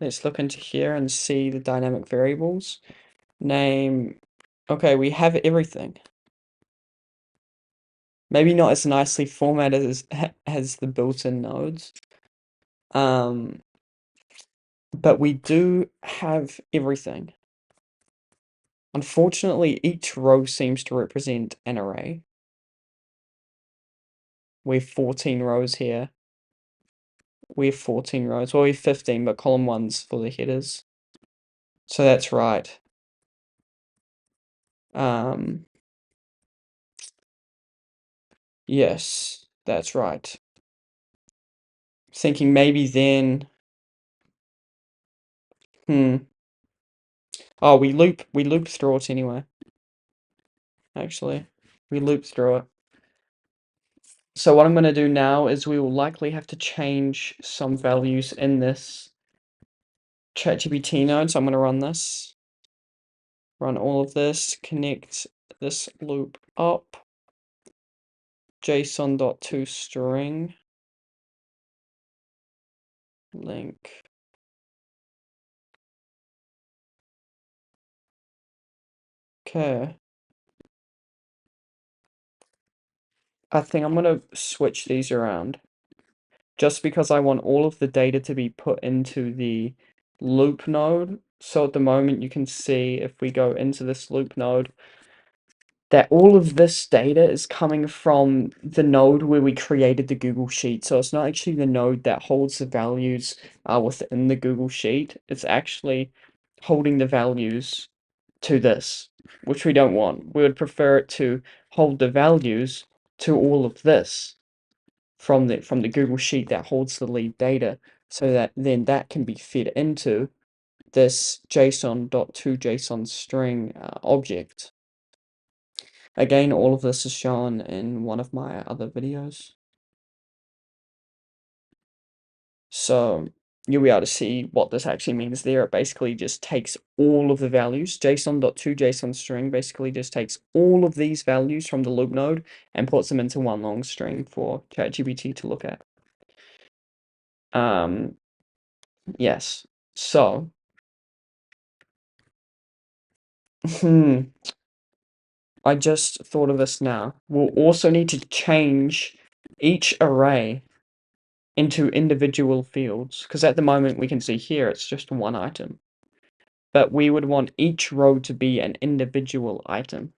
Let's look into here and see the dynamic variables. Name. Okay, we have everything. Maybe not as nicely formatted as the built-in nodes. But we do have everything. Unfortunately, each row seems to represent an array. We have 14 rows here. We have 14 rows. Well, we have 15, but column 1's for the headers. So that's right. Yes, that's right. Thinking maybe then, oh, we loop through it anyway. Actually, we loop through it. So what I'm going to do now is we will likely have to change some values in this ChatGPT node. So I'm going to run this, run all of this, connect this loop up, json.toString, link. Okay. I think I'm going to switch these around just because I want all of the data to be put into the loop node. So at the moment you can see if we go into this loop node that all of this data is coming from the node where we created the Google Sheet. So it's not actually the node that holds the values within the Google Sheet. It's actually holding the values to this, which we don't want. We would prefer it to hold the values to all of this from the Google Sheet that holds the lead data, so that then that can be fed into this JSON.toJSON string object. Again, all of this is shown in one of my other videos. So you'll be able to see what this actually means there. It basically just takes all of the values. JSON.toJSON string basically just takes all of these values from the loop node and puts them into one long string for ChatGPT to look at. Yes. So I just thought of this now. We'll also need to change each array into individual fields, because at the moment we can see here it's just one item. But we would want each row to be an individual item.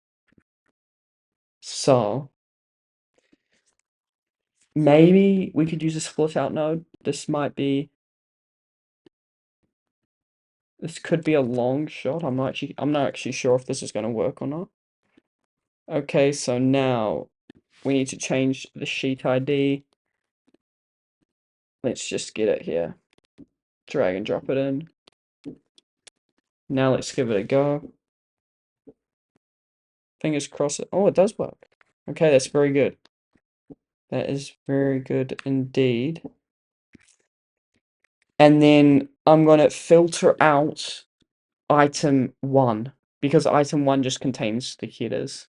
So maybe we could use a split out node. This could be a long shot. I'm not actually sure if this is going to work or not. Okay, so now we need to change the sheet ID. Let's just get it here. Drag and drop it in. Now let's give it a go. Fingers crossed. Oh, it does work. Okay, that's very good. That is very good indeed. And then I'm going to filter out item 1 because item 1 just contains the headers.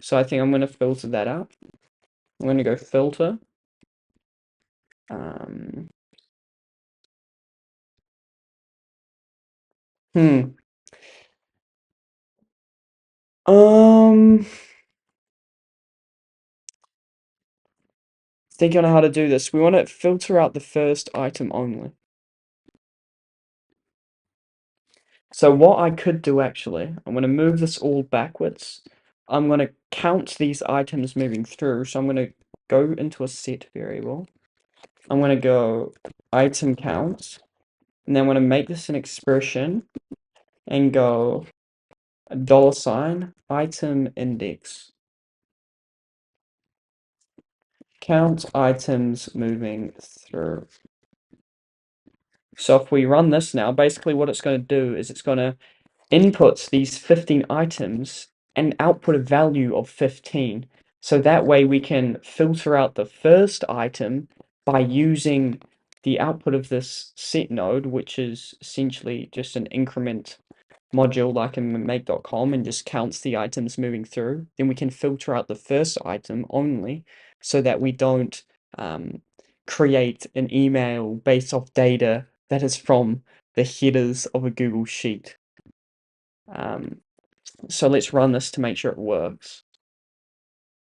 So I think I'm going to filter that out. I'm going to go filter. Hmm. Thinking on how to do this. We want to filter out the first item only. So what I could do actually, I'm going to move this all backwards. I'm going to count these items moving through. So I'm going to go into a set variable. I'm going to go item count. And then I'm going to make this an expression and go $, item index. Count items moving through. So if we run this now, basically what it's going to do is it's going to input these 15 items and output a value of 15. So that way we can filter out the first item by using the output of this set node, which is essentially just an increment module like in make.com and just counts the items moving through. Then we can filter out the first item only so that we don't create an email based off data that is from the headers of a Google Sheet. So let's run this to make sure it works.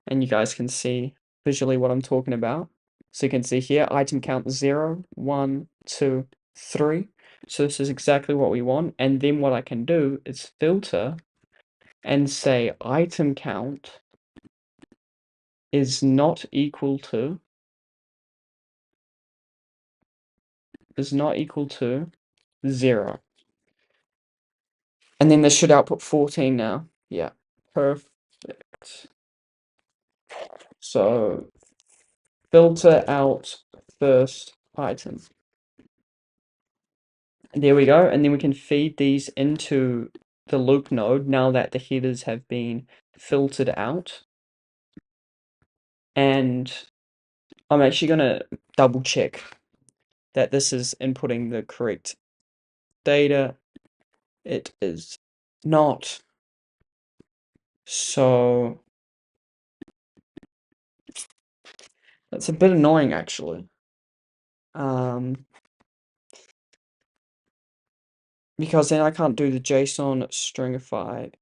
And you guys can see visually what I'm talking about. So you can see here, item count 0, 1, 2, 3. So this is exactly what we want. And then what I can do is filter and say item count is not equal to 0. And then this should output 14 now. Yeah, perfect. So filter out first item. And there we go. And then we can feed these into the loop node now that the headers have been filtered out. And I'm actually going to double check that this is inputting the correct data. It is not. So that's a bit annoying actually. Because then I can't do the JSON stringify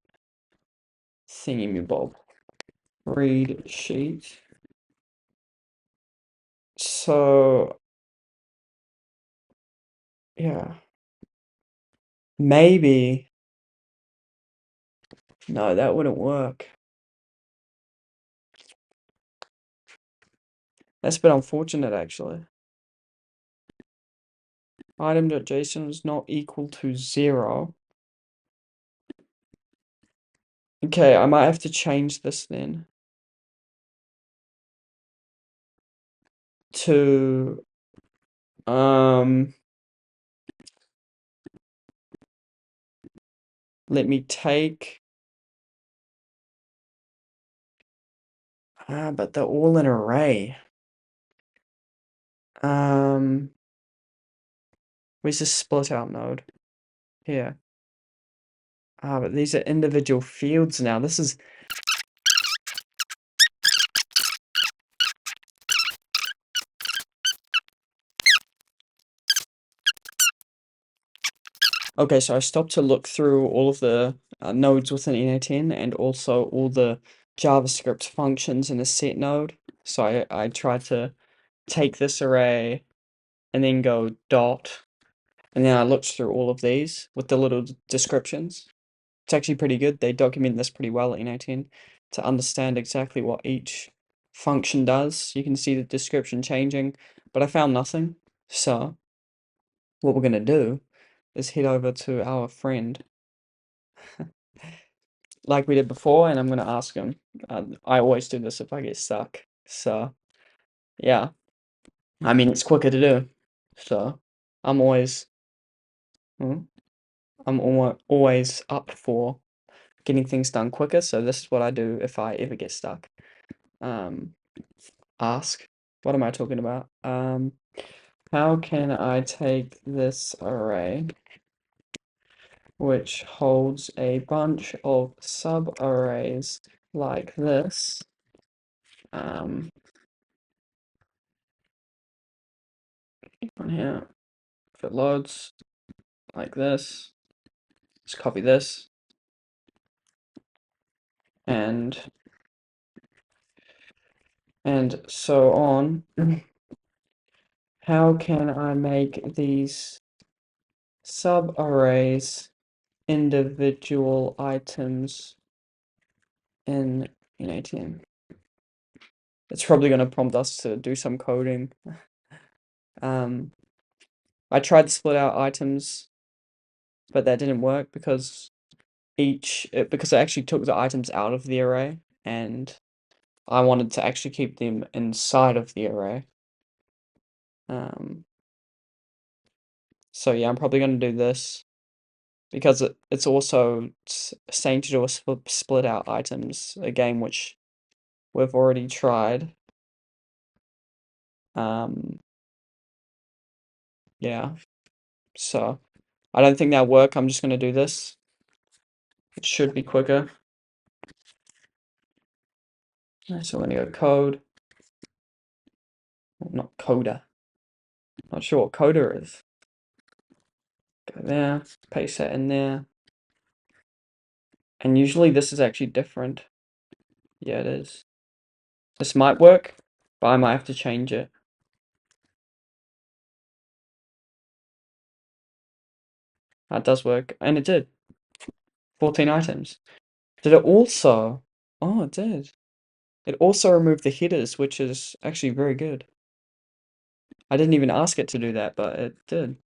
thingy-me-bob. Read sheet. So yeah. Maybe. No, that wouldn't work. That's a bit unfortunate actually. Item.json is not equal to 0. Okay, I might have to change this then to let me take but they're all in array. Where's the split out node? Here. But these are individual fields now. This is okay, so I stopped to look through all of the nodes within n8n and also all the JavaScript functions in a set node. So I tried to take this array and then go dot, and then I looked through all of these with the little descriptions. It's actually pretty good. They document this pretty well at n8n to understand exactly what each function does. You can see the description changing, but I found nothing. So what we're going to do is head over to our friend like we did before, and I'm going to ask him. I always do this if I get stuck. So yeah, I mean, it's quicker to do. So I'm always, always up for getting things done quicker. So this is what I do if I ever get stuck. Ask, what am I talking about? How can I take this array, which holds a bunch of sub-arrays like this, on here, if it loads like this, just copy this, and so on. How can I make these sub-arrays individual items in n8n? It's probably going to prompt us to do some coding. I tried to split out items, but that didn't work because because I actually took the items out of the array, and I wanted to actually keep them inside of the array. So yeah, I'm probably going to do this because it's also saying to do a split out items, a game which we've already tried. Yeah, so I don't think that'll work. I'm just going to do this. It should be quicker. So we're going to go code. Well, not coda. Not sure what coda is. Go there, paste that in there. And usually this is actually different. Yeah, it is. This might work, but I might have to change it. That does work, and it did. 14 items. Did it also? Oh, it did. It also removed the headers, which is actually very good. I didn't even ask it to do that, but it did.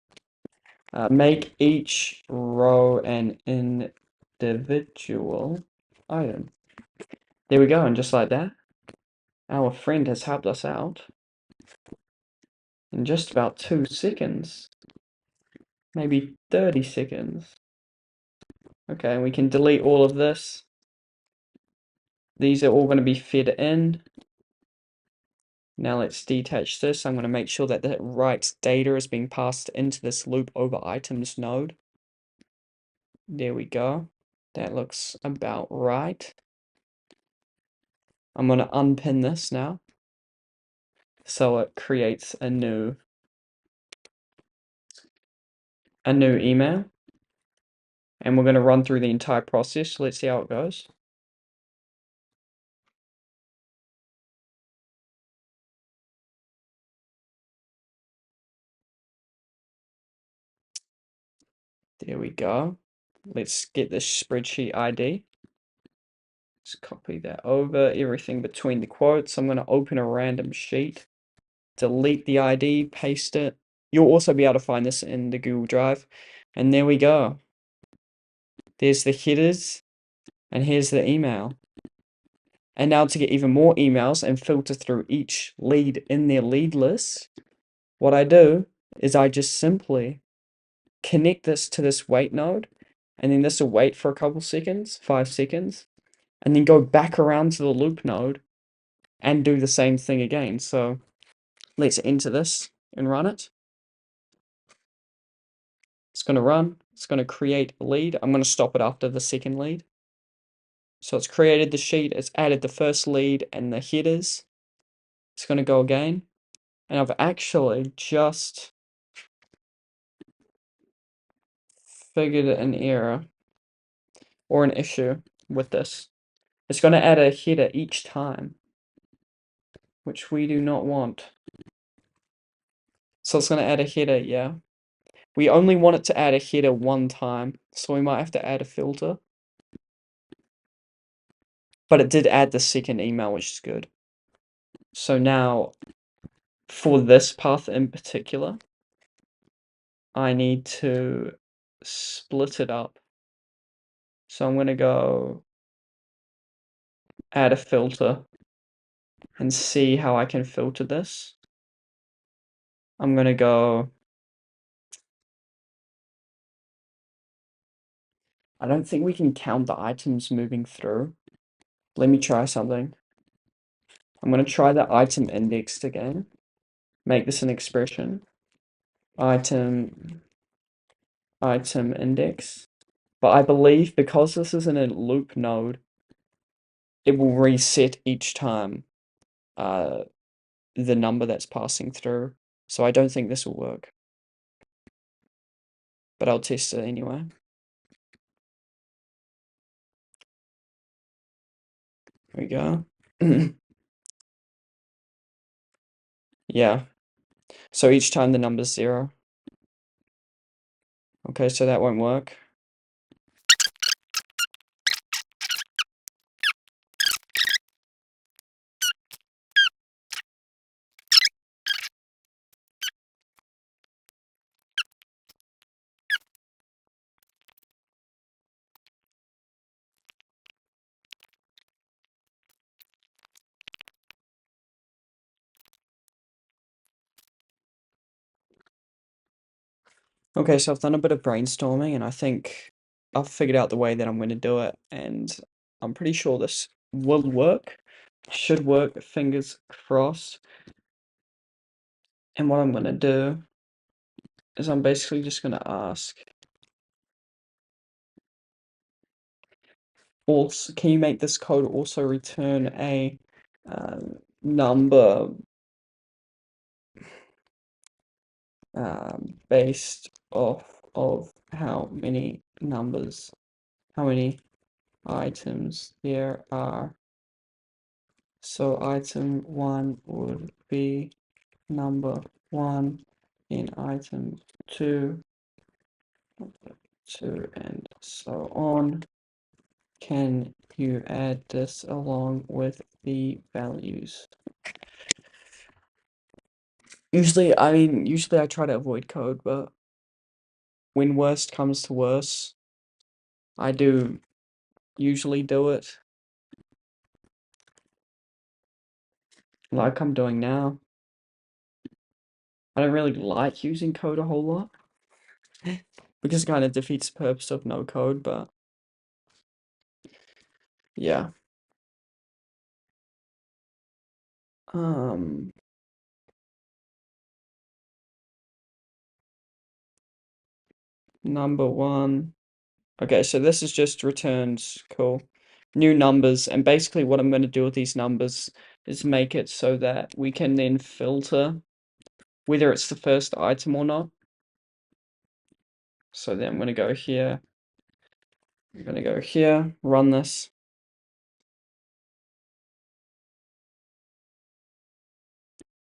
Make each row an individual item. There we go, and just like that, our friend has helped us out in just about 2 seconds. Maybe 30 seconds. Okay, we can delete all of this. These are all going to be fed in. Now let's detach this. I'm going to make sure that the right data is being passed into this loop over items node. There we go. That looks about right. I'm going to unpin this now, so it creates a new email. And we're going to run through the entire process. Let's see how it goes. There we go. Let's get this spreadsheet ID. Let's copy that over, everything between the quotes. I'm going to open a random sheet, delete the ID, paste it. You'll also be able to find this in the Google Drive. And there we go. There's the headers, and here's the email. And now to get even more emails and filter through each lead in their lead list, what I do is I just simply connect this to this wait node, and then this will wait for a couple seconds, 5 seconds, and then go back around to the loop node and do the same thing again. So let's enter this and run it. It's going to run. It's going to create a lead. I'm going to stop it after the second lead. So it's created the sheet. It's added the first lead and the headers. It's going to go again. And I've actually just figured an error or an issue with this. It's going to add a header each time, which we do not want. So it's going to add a header, yeah. We only want it to add a header one time, so we might have to add a filter. But it did add the second email, which is good. So now, for this path in particular, I need to split it up. So I'm going to go add a filter and see how I can filter this. I'm going to go I don't think we can count the items moving through. Let me try something. I'm going to try the item indexed again. Make this an expression. Item index. But I believe because this is in a loop node, it will reset each time the number that's passing through. So I don't think this will work. But I'll test it anyway. There we go. Yeah. So each time the number's 0. Okay, so that won't work. Okay, so I've done a bit of brainstorming and I think I've figured out the way that I'm going to do it, and I'm pretty sure this will work. Should work, fingers crossed. And what I'm going to do is I'm basically just going to ask, also, can you make this code also return a number based off of how many items there are. So item 1 would be number 1 in item 2, and so on. Can you add this along with the values? Usually I try to avoid code, but when worst comes to worst, I do usually do it like I'm doing now. I don't really like using code a whole lot because it kind of defeats the purpose of no code, but yeah. Number 1. Okay, so this is just returns, cool. New numbers, and basically what I'm going to do with these numbers is make it so that we can then filter whether it's the first item or not. So then I'm going to go here, I'm going to go here, run this.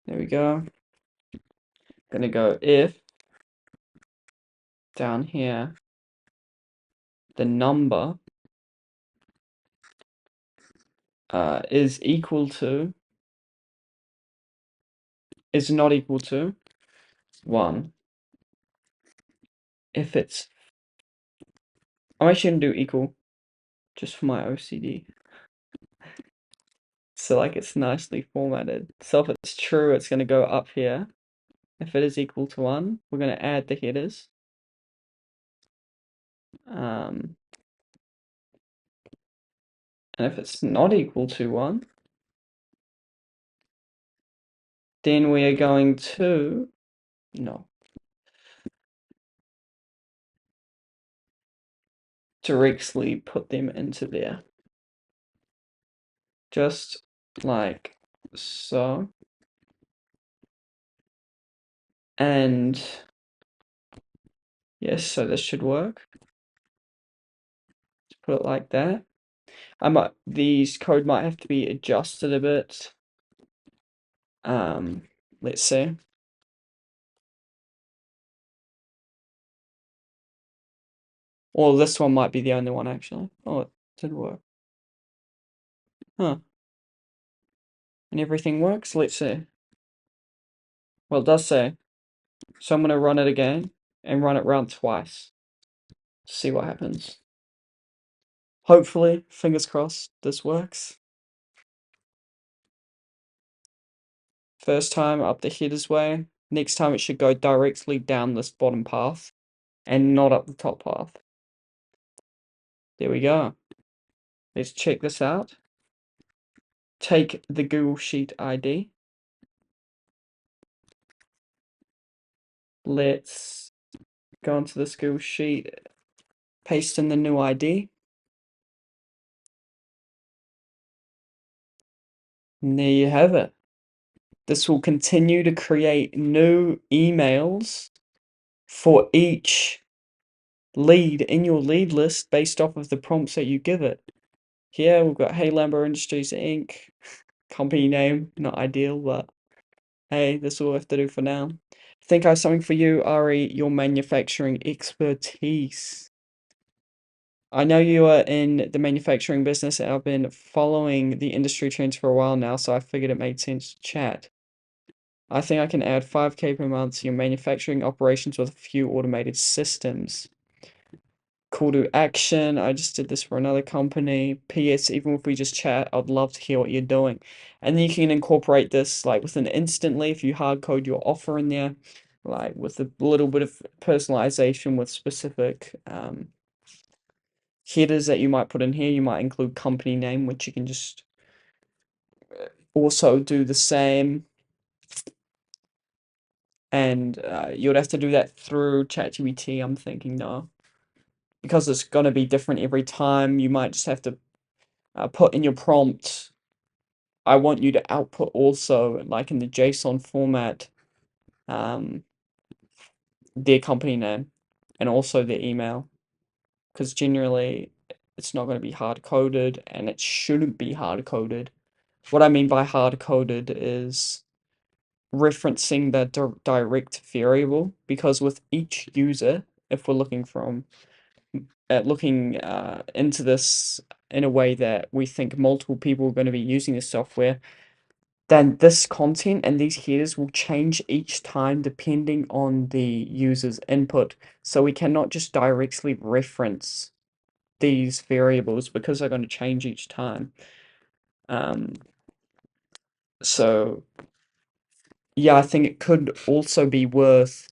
There we go. Going to go if down here the number is not equal to 1. If it's, I'm actually going to do equal just for my OCD. So like it's nicely formatted. So if it's true, it's going to go up here. If it is equal to 1, we're going to add the headers. And if it's not equal to 1, then we are going to, directly put them into there. Just like so. And yes, so this should work. Just put it like that. These code might have to be adjusted a bit. Let's see. Or this one might be the only one actually. Oh, it did work. Huh. And everything works? Let's see. Well, it does say. So I'm going to run it again and run it round twice. See what happens. Hopefully, fingers crossed, this works. First time up the headers way. Next time it should go directly down this bottom path and not up the top path. There we go. Let's check this out. Take the Google Sheet ID. Let's go into this Google Sheet, paste in the new ID. And there you have it. This will continue to create new emails for each lead in your lead list based off of the prompts that you give it. Here we've got Hey Lambo Industries Inc. Company name, not ideal, but hey, this will have to do for now. Think I have something for you, Ari, your manufacturing expertise. I know you are in the manufacturing business, and I've been following the industry trends for a while now, so I figured it made sense to chat. I think I can add 5K per month to your manufacturing operations with a few automated systems. Call to action. I just did this for another company. PS, even if we just chat, I'd love to hear what you're doing. And then you can incorporate this like within instantly if you hard code your offer in there, like with a little bit of personalization with specific headers that you might put in here. You might include company name, which you can just also do the same. And you'd have to do that through ChatGPT, I'm thinking, no. Because it's going to be different every time, you might just have to put in your prompt, I want you to output also, like in the JSON format, um, their company name and also their email. Because generally, it's not going to be hard coded and it shouldn't be hard coded. What I mean by hard coded is referencing the direct variable, because with each user, if we're looking from looking into this in a way that we think multiple people are going to be using this software, then this content and these headers will change each time depending on the user's input. So we cannot just directly reference these variables because they're going to change each time. So yeah, I think it could also be worth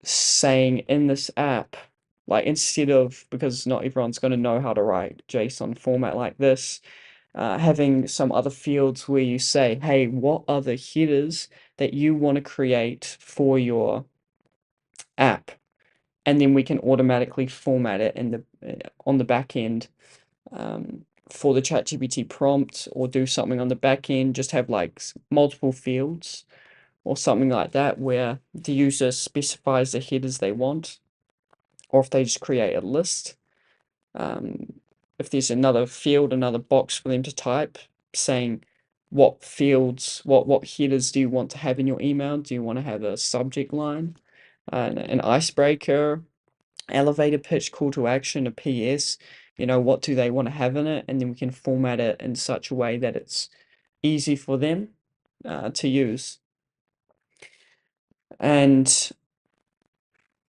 saying in this app, like instead of, because not everyone's going to know how to write JSON format like this, having some other fields where you say, hey, what are the headers that you want to create for your app? And then we can automatically format it in the on the back end for the ChatGPT prompt, or do something on the back end, just have like multiple fields or something like that where the user specifies the headers they want, or if they just create a list. If there's another field, another box for them to type, saying what fields, what headers do you want to have in your email? Do you want to have a subject line, an icebreaker, elevator pitch, call to action, a PS? You know, what do they want to have in it? And then we can format it in such a way that it's easy for them to use. And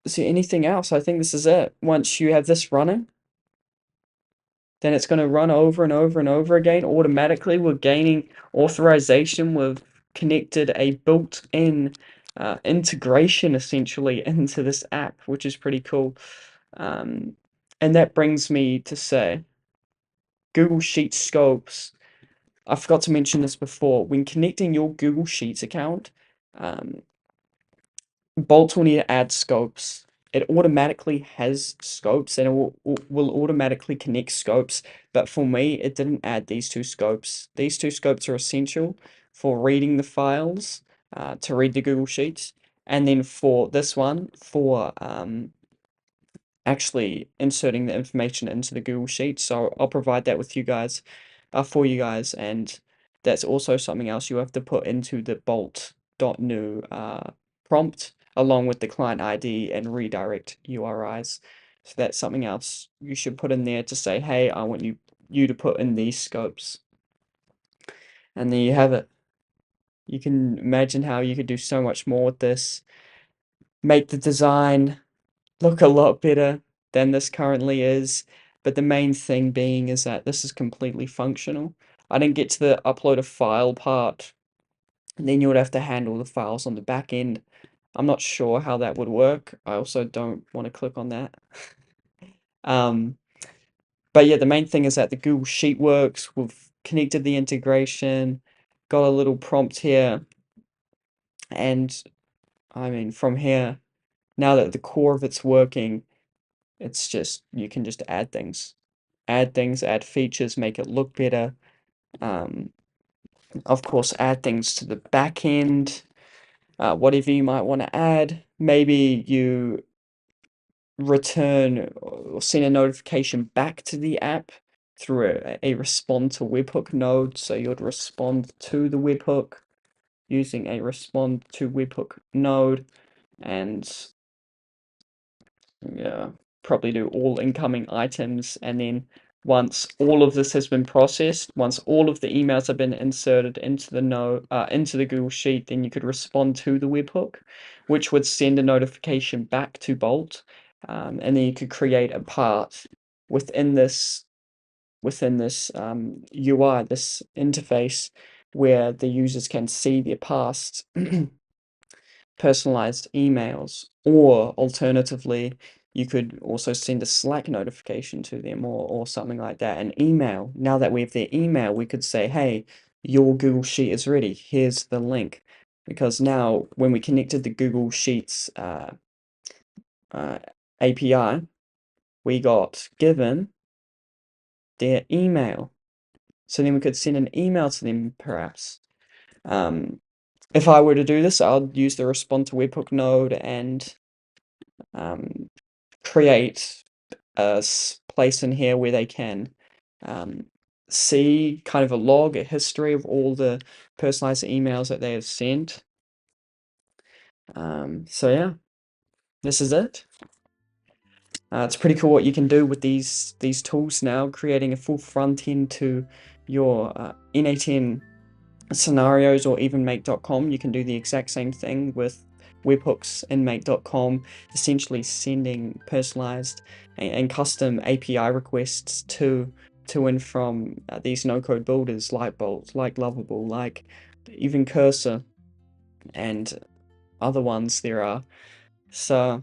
is there anything else? I think this is it. Once you have this running, then it's going to run over and over and over again automatically. We're gaining authorization. We've connected a built-in integration essentially into this app, which is pretty cool. And that brings me to say, Google Sheets scopes. I forgot to mention this before. When connecting your Google Sheets account, Bolt will need to add scopes. It automatically has scopes and it will automatically connect scopes. But for me, it didn't add these two scopes. These two scopes are essential for reading the files, to read the Google Sheets. And then for this one, for actually inserting the information into the Google Sheet. So I'll provide that with you guys, for you guys, and that's also something else you have to put into the bolt.new prompt along with the client ID and redirect URIs. So that's something else you should put in there to say, hey, I want you to put in these scopes. And there you have it. You can imagine how you could do so much more with this. Make the design look a lot better than this currently is, but the main thing being is that this is completely functional. I didn't get to the upload a file part, and then you would have to handle the files on the back end. I'm not sure how that would work. I also don't want to click on that. But yeah, the main thing is that the Google Sheet works. We've connected the integration, got a little prompt here, and I mean, from here, now that the core of it's working, it's just, you can just add things. Add things, add features, make it look better. Um, of course, add things to the back end, whatever you might want to add. Maybe you return or send a notification back to the app through a respond to webhook node. So you'd respond to the webhook using a respond to webhook node, and yeah, probably do all incoming items. And then once all of this has been processed, once all of the emails have been inserted into the node, into the Google Sheet, then you could respond to the webhook, which would send a notification back to Bolt. And then you could create a part within this UI, this interface, where the users can see their past personalized emails, or alternatively, you could also send a Slack notification to them, or something like that. An email. Now that we have their email, we could say, hey, your Google Sheet is ready. Here's the link. Because now, when we connected the Google Sheets API, we got given their email. So then we could send an email to them, perhaps. If I were to do this, I'll use the respond to webhook node and create a place in here where they can um, see kind of a log, a history of all the personalized emails that they have sent. So yeah, this is it. It's pretty cool what you can do with these tools now, creating a full front end to your n8n scenarios, or even make.com. You can do the exact same thing with webhooks and make.com, essentially sending personalized and custom API requests to and from these no-code builders like Bolt, like Lovable, like even Cursor, and other ones there are. So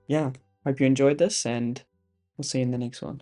yeah, hope you enjoyed this, and we'll see you in the next one.